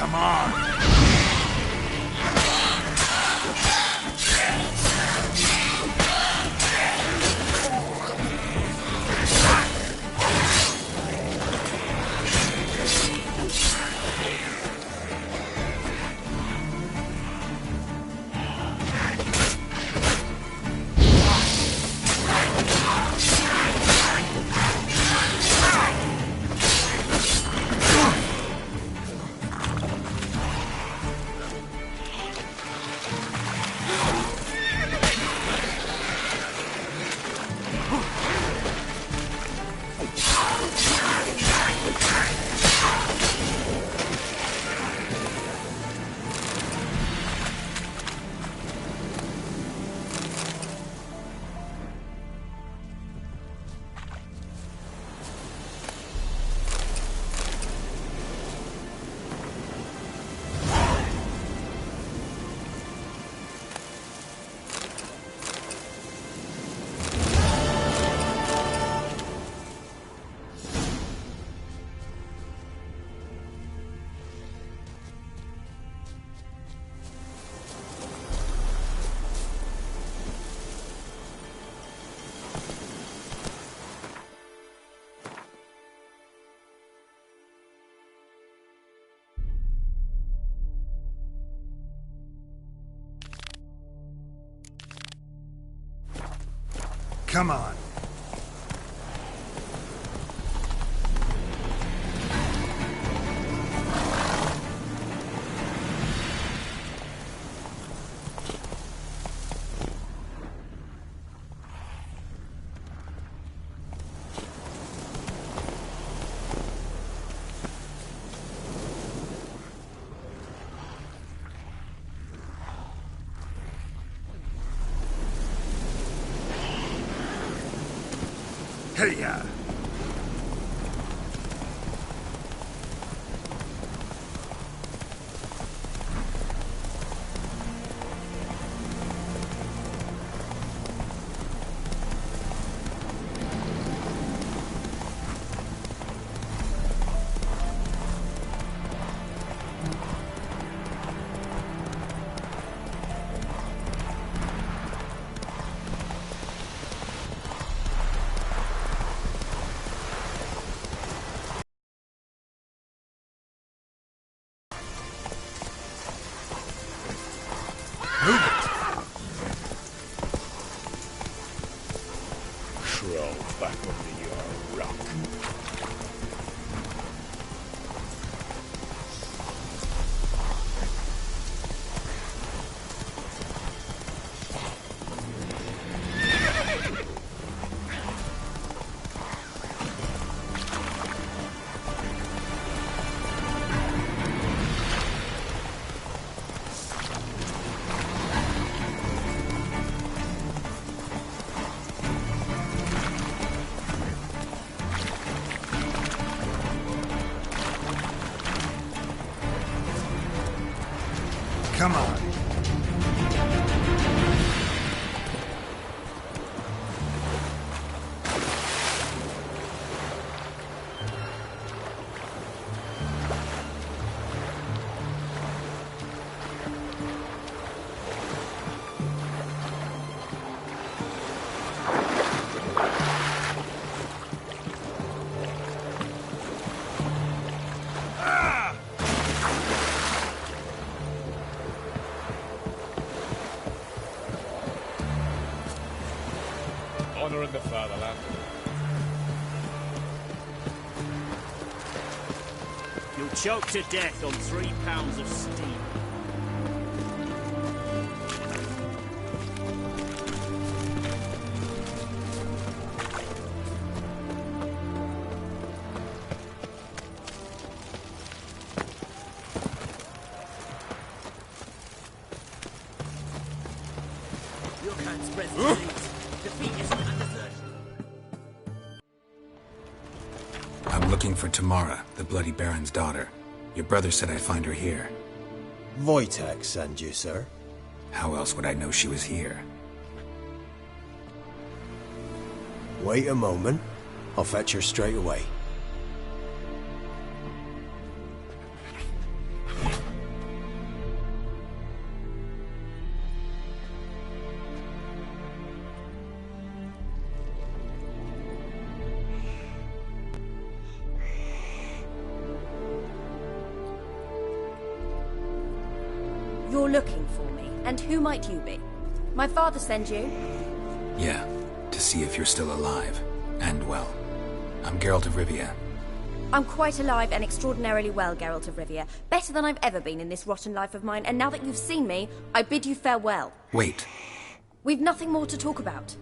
Come on! Come on. Hey-ya! Crawl back under your rock. Come on. Honor in the fatherland. You'll choke to death on 3 pounds of steam. Your kind spreads disease. Defeat isn't a desert. I'm looking for Tamara, the Bloody Baron's daughter. Your brother said I'd find her here. Wojtek sent you, sir. How else would I know she was here? Wait a moment. I'll fetch her straight away. You're looking for me, and who might you be? My father sent you? Yeah, to see if you're still alive. And well. I'm Geralt of Rivia. I'm quite alive and extraordinarily well, Geralt of Rivia. Better than I've ever been in this rotten life of mine, and now that you've seen me, I bid you farewell. Wait. We've nothing more to talk about.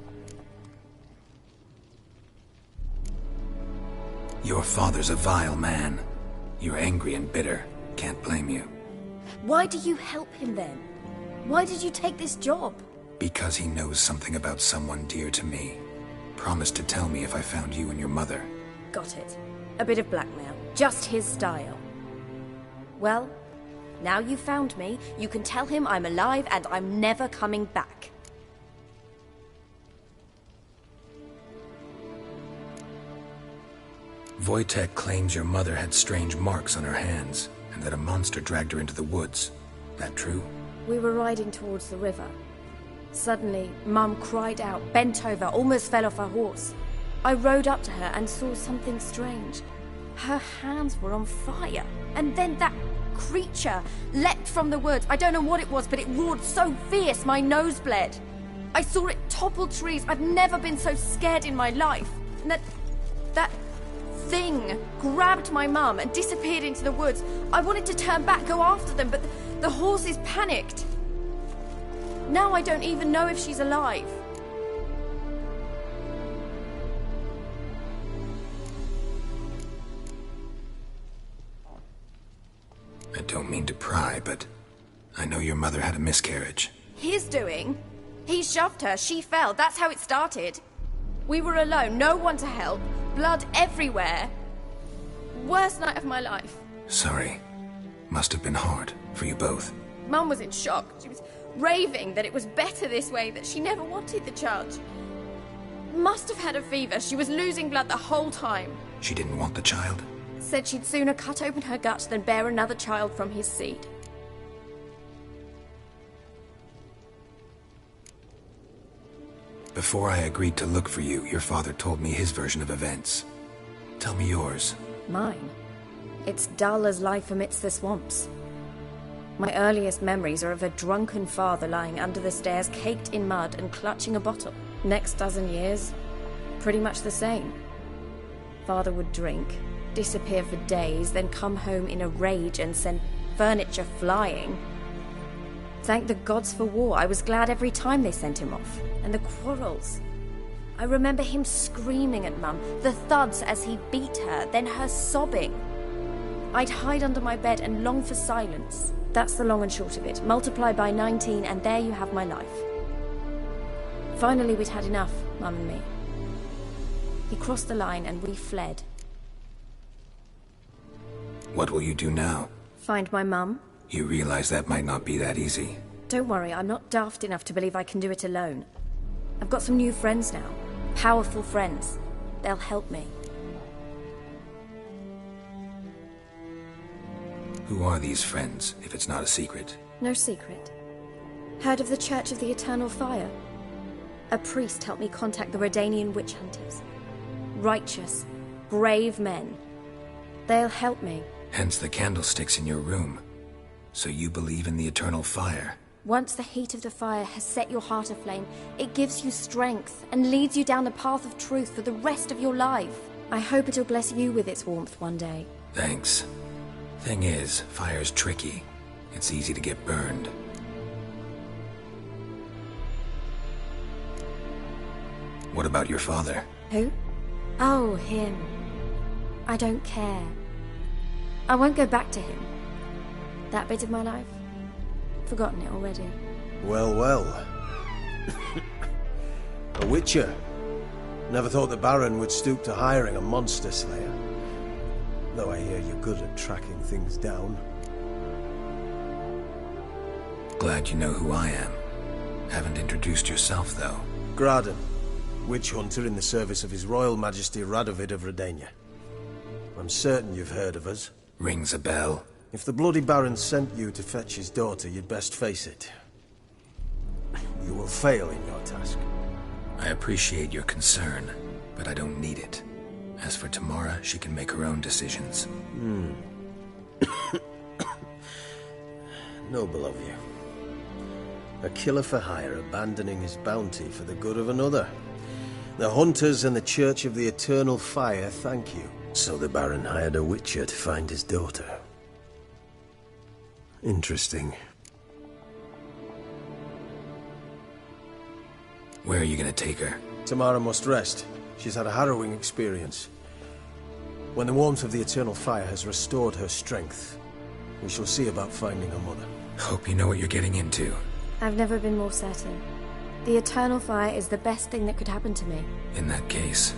Your father's a vile man. You're angry and bitter. Can't blame you. Why do you help him then? Why did you take this job? Because he knows something about someone dear to me. Promised to tell me if I found you and your mother. Got it. A bit of blackmail. Just his style. Well, now you've found me, you can tell him I'm alive and I'm never coming back. Wojtek claims your mother had strange marks on her hands, and that a monster dragged her into the woods. That true? We were riding towards the river. Suddenly, Mum cried out, bent over, almost fell off her horse. I rode up to her and saw something strange. Her hands were on fire. And then that creature leapt from the woods. I don't know what it was, but it roared so fierce my nose bled. I saw it topple trees. I've never been so scared in my life. And that thing grabbed my mum and disappeared into the woods. I wanted to turn back, go after them, but the horses panicked. Now I don't even know if she's alive. I don't mean to pry, but I know your mother had a miscarriage. His doing? He shoved her, she fell, that's how it started. We were alone, no one to help, blood everywhere. Worst night of my life. Sorry. Must have been hard for you both. Mum was in shock. She was raving that it was better this way, that she never wanted the child. Must have had a fever. She was losing blood the whole time. She didn't want the child? Said she'd sooner cut open her gut than bear another child from his seed. Before I agreed to look for you, your father told me his version of events. Tell me yours. Mine? It's dull as life amidst the swamps. My earliest memories are of a drunken father lying under the stairs, caked in mud and clutching a bottle. Next dozen years, pretty much the same. Father would drink, disappear for days, then come home in a rage and send furniture flying. Thank the gods for war. I was glad every time they sent him off. And the quarrels. I remember him screaming at Mum, the thuds as he beat her, then her sobbing. I'd hide under my bed and long for silence. That's the long and short of it. Multiply by 19 and there you have my life. Finally we'd had enough, Mum and me. He crossed the line and we fled. What will you do now? Find my mum. You realize that might not be that easy. Don't worry, I'm not daft enough to believe I can do it alone. I've got some new friends now. Powerful friends. They'll help me. Who are these friends, if it's not a secret? No secret. Heard of the Church of the Eternal Fire? A priest helped me contact the Redanian witch hunters. Righteous, brave men. They'll help me. Hence the candlesticks in your room. So you believe in the eternal fire? Once the heat of the fire has set your heart aflame, it gives you strength and leads you down the path of truth for the rest of your life. I hope it'll bless you with its warmth one day. Thanks. Thing is, fire's tricky. It's easy to get burned. What about your father? Who? Oh, him. I don't care. I won't go back to him. That bit of my life? Forgotten it already. Well, well. A witcher. Never thought the Baron would stoop to hiring a monster slayer. Though I hear you're good at tracking things down. Glad you know who I am. Haven't introduced yourself, though. Graden, witch hunter in the service of His Royal Majesty Radovid of Redania. I'm certain you've heard of us. Rings a bell. If the Bloody Baron sent you to fetch his daughter, you'd best face it. You will fail in your task. I appreciate your concern, but I don't need it. As for Tamara, she can make her own decisions. Noble of you. A killer for hire abandoning his bounty for the good of another. The Hunters and the Church of the Eternal Fire thank you. So the Baron hired a witcher to find his daughter. Interesting. Where are you gonna take her? Tamara must rest. She's had a harrowing experience. When the warmth of the Eternal Fire has restored her strength, we shall see about finding her mother. Hope you know what you're getting into. I've never been more certain. The Eternal Fire is the best thing that could happen to me. In that case,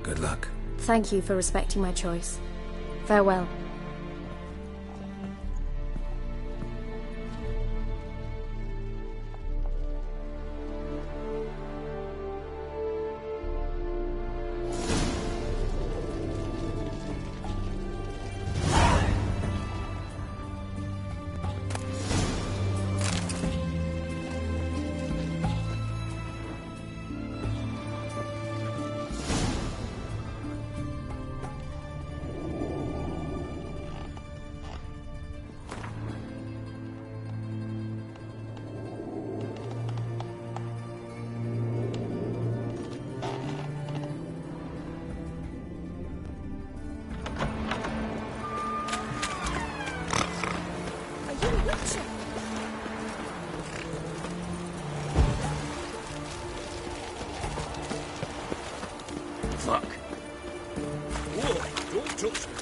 good luck. Thank you for respecting my choice. Farewell. Fuck. Whoa, don't touch me.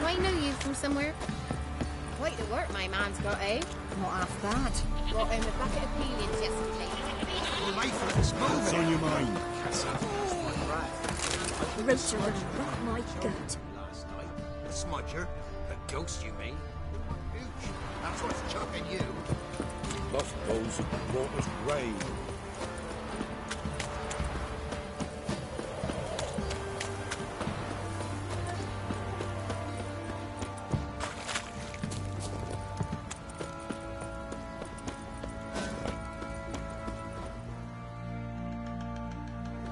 I know you from somewhere. Quite the work my man's got, eh? Not half bad. Brought home a bucket of peelings yesterday. What's on your mind? Roots are running right my gut. A smudger? A ghost, you mean? That's what's choking you. Lost goes at the water's grave.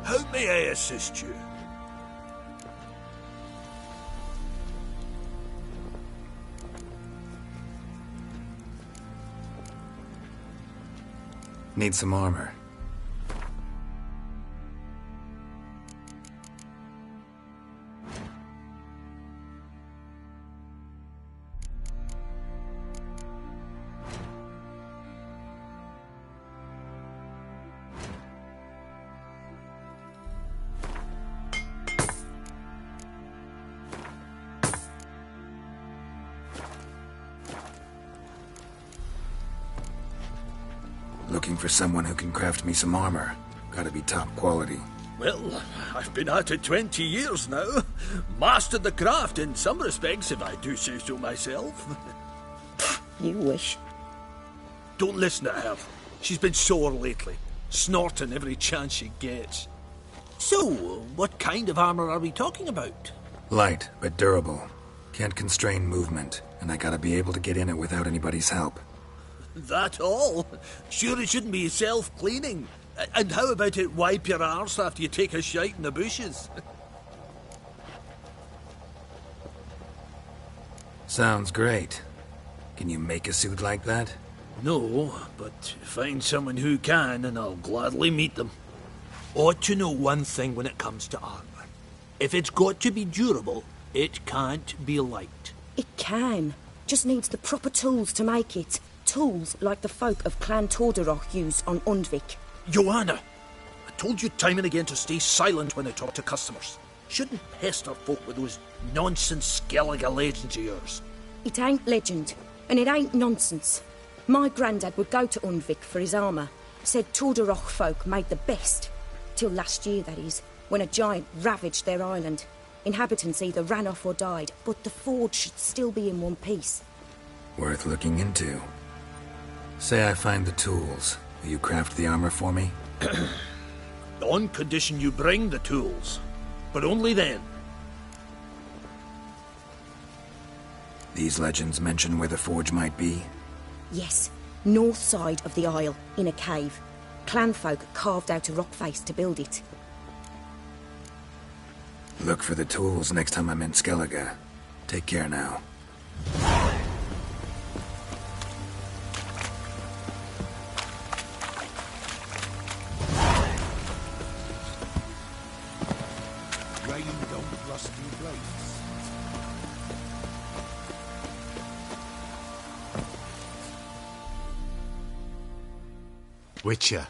How may I assist you? Need some armor. Looking for someone who can craft me some armor. Gotta be top quality. Well, I've been at it 20 years now. Mastered the craft in some respects, if I do say so myself. You wish. Don't listen to her. She's been sore lately, snorting every chance she gets. So, what kind of armor are we talking about? Light, but durable. Can't constrain movement, and I gotta be able to get in it without anybody's help. That all? Sure it shouldn't be self-cleaning. And how about it wipe your arse after you take a shite in the bushes? Sounds great. Can you make a suit like that? No, but find someone who can and I'll gladly meet them. Ought to know one thing when it comes to armor. If it's got to be durable, it can't be light. It can. Just needs the proper tools to make it. Tools like the folk of Clan Tordaroch use on Undvik. Joanna, I told you time and again to stay silent when I talk to customers. Shouldn't pester folk with those nonsense Skellige legends of yours. It ain't legend, and it ain't nonsense. My granddad would go to Undvik for his armour. Said Tordaroch folk made the best. Till last year, that is, when a giant ravaged their island. Inhabitants either ran off or died, but the forge should still be in one piece. Worth looking into. Say I find the tools. Will you craft the armor for me? On condition you bring the tools. But only then. These legends mention where the forge might be? Yes, north side of the isle, in a cave. Clanfolk carved out a rock face to build it. Look for the tools next time I'm in Skellige. Take care now. Rain don't rusty blades. Witcher,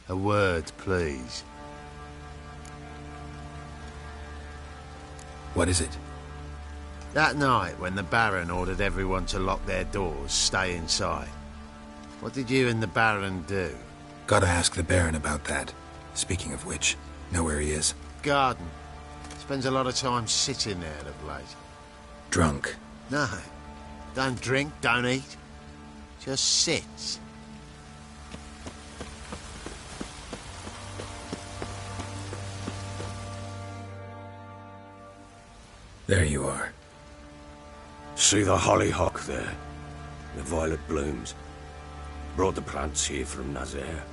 a word, please. What is it? That night, when the Baron ordered everyone to lock their doors, stay inside. What did you and the Baron do? Gotta ask the Baron about that. Speaking of which, know where he is? Garden. Spends a lot of time sitting there of late. Drunk. No. Don't drink, don't eat. Just sits. There you are. See the hollyhock there? The violet blooms. Brought the plants here from Nazaire.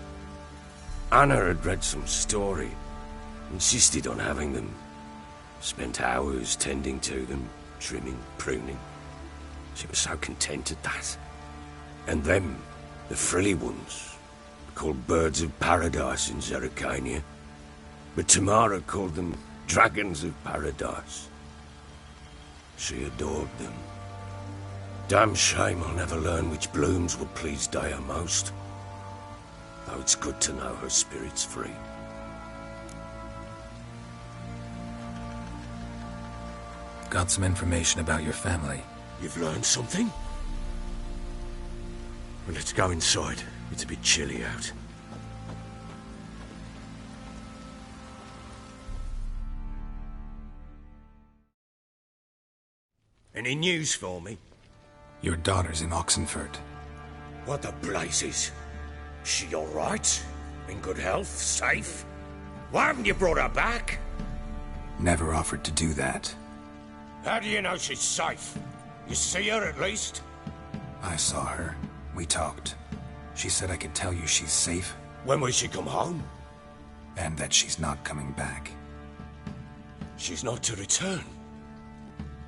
Anna had read some story. Insisted on having them. Spent hours tending to them, trimming, pruning. She was so content at that. And them, the frilly ones, called birds of paradise in Zerrikania. But Tamara called them dragons of paradise. She adored them. Damn shame I'll never learn which blooms will please Dea most. Though it's good to know her spirit's free. Got some information about your family. You've learned something? Well, let's go inside. It's a bit chilly out. Any news for me? Your daughter's in Oxenfurt. What the blazes? She all right? In good health? Safe? Why haven't you brought her back? Never offered to do that. How do you know she's safe? You see her at least? I saw her. We talked. She said I could tell you she's safe. When will she come home? And that she's not coming back. She's not to return.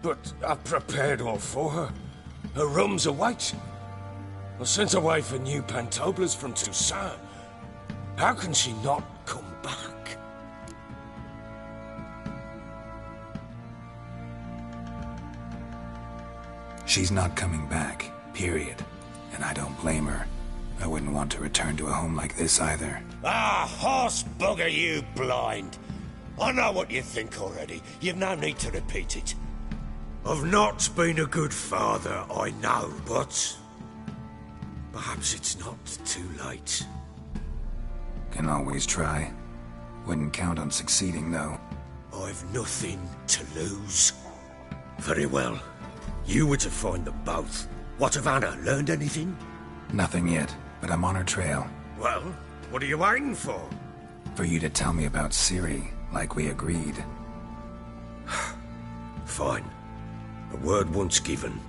But I've prepared all for her. Her rooms await. I sent away for new pantoblas from Toussaint. How can she not come back? She's not coming back, period. And I don't blame her. I wouldn't want to return to a home like this either. Ah, horse bugger you, blind. I know what you think already. You've no need to repeat it. I've not been a good father, I know, but perhaps it's not too late. Can always try. Wouldn't count on succeeding, though. I've nothing to lose. Very well. You were to find them both. What of Anna? Learned anything? Nothing yet, but I'm on her trail. Well, what are you waiting for? For you to tell me about Ciri, like we agreed. Fine. A word once given.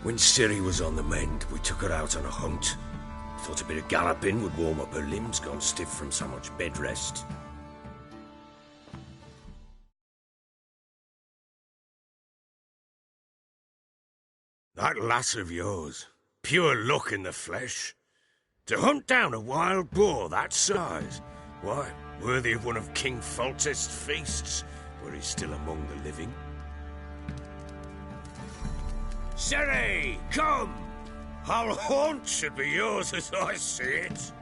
When Ciri was on the mend, we took her out on a hunt. Thought a bit of galloping would warm up her limbs, gone stiff from so much bed rest. That lass of yours, pure luck in the flesh. To hunt down a wild boar that size, why, worthy of one of King Foltest's feasts, were he still among the living. Ciri, come! Our haunt should be yours as I see it.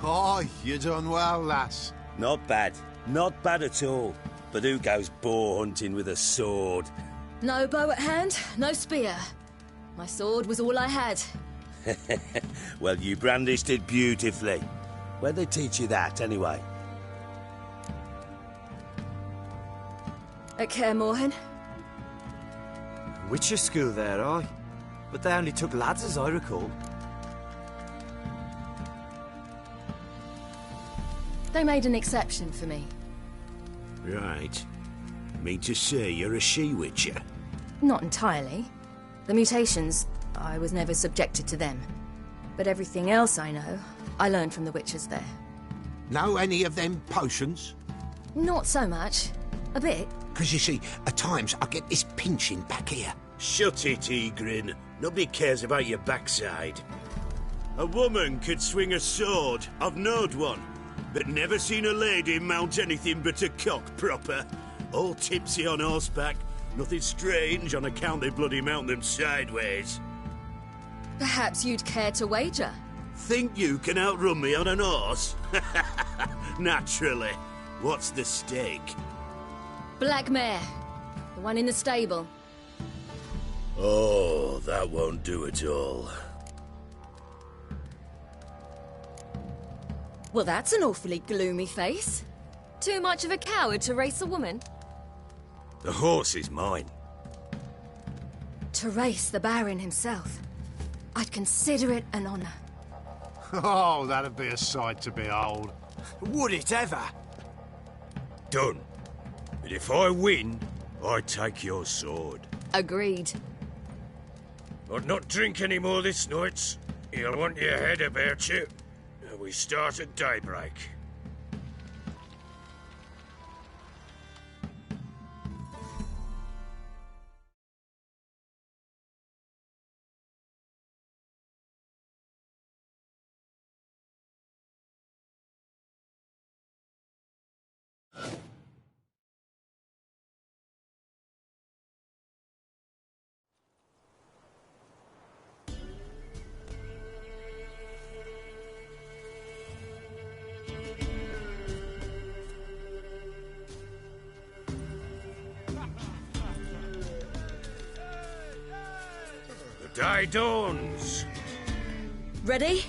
Oh, you done well, lass. Not bad. Not bad at all. But who goes boar hunting with a sword? No bow at hand, no spear. My sword was all I had. Well, you brandished it beautifully. Where'd they teach you that, anyway? At Kaer Morhen. Witcher school there, aye. But they only took lads, as I recall. They made an exception for me. Right. Mean to say you're a she-witcher? Not entirely. The mutations, I was never subjected to them. But everything else I know, I learned from the witches there. Know any of them potions? Not so much. A bit. Because you see, at times I get this pinching back here. Shut it, Egrin. Nobody cares about your backside. A woman could swing a sword. I've knowed one. But never seen a lady mount anything but a cock proper. All tipsy on horseback. Nothing strange on account they bloody mount them sideways. Perhaps you'd care to wager? Think you can outrun me on an horse? Naturally. What's the stake? Black mare. The one in the stable. Oh, that won't do at all. Well, that's an awfully gloomy face. Too much of a coward to race a woman? The horse is mine. To race the Baron himself. I'd consider it an honor. Oh, that'd be a sight to behold. Would it ever? Done. But if I win, I take your sword. Agreed. I'd not drink any more this night. You'll want your head about you. We start at daybreak. The day dawns. Ready?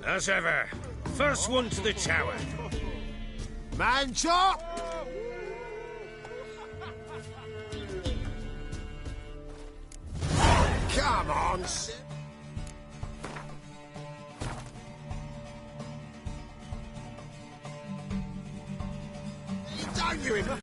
As ever. First one to the tower. Man chop! Come on, Sim. Don't you him?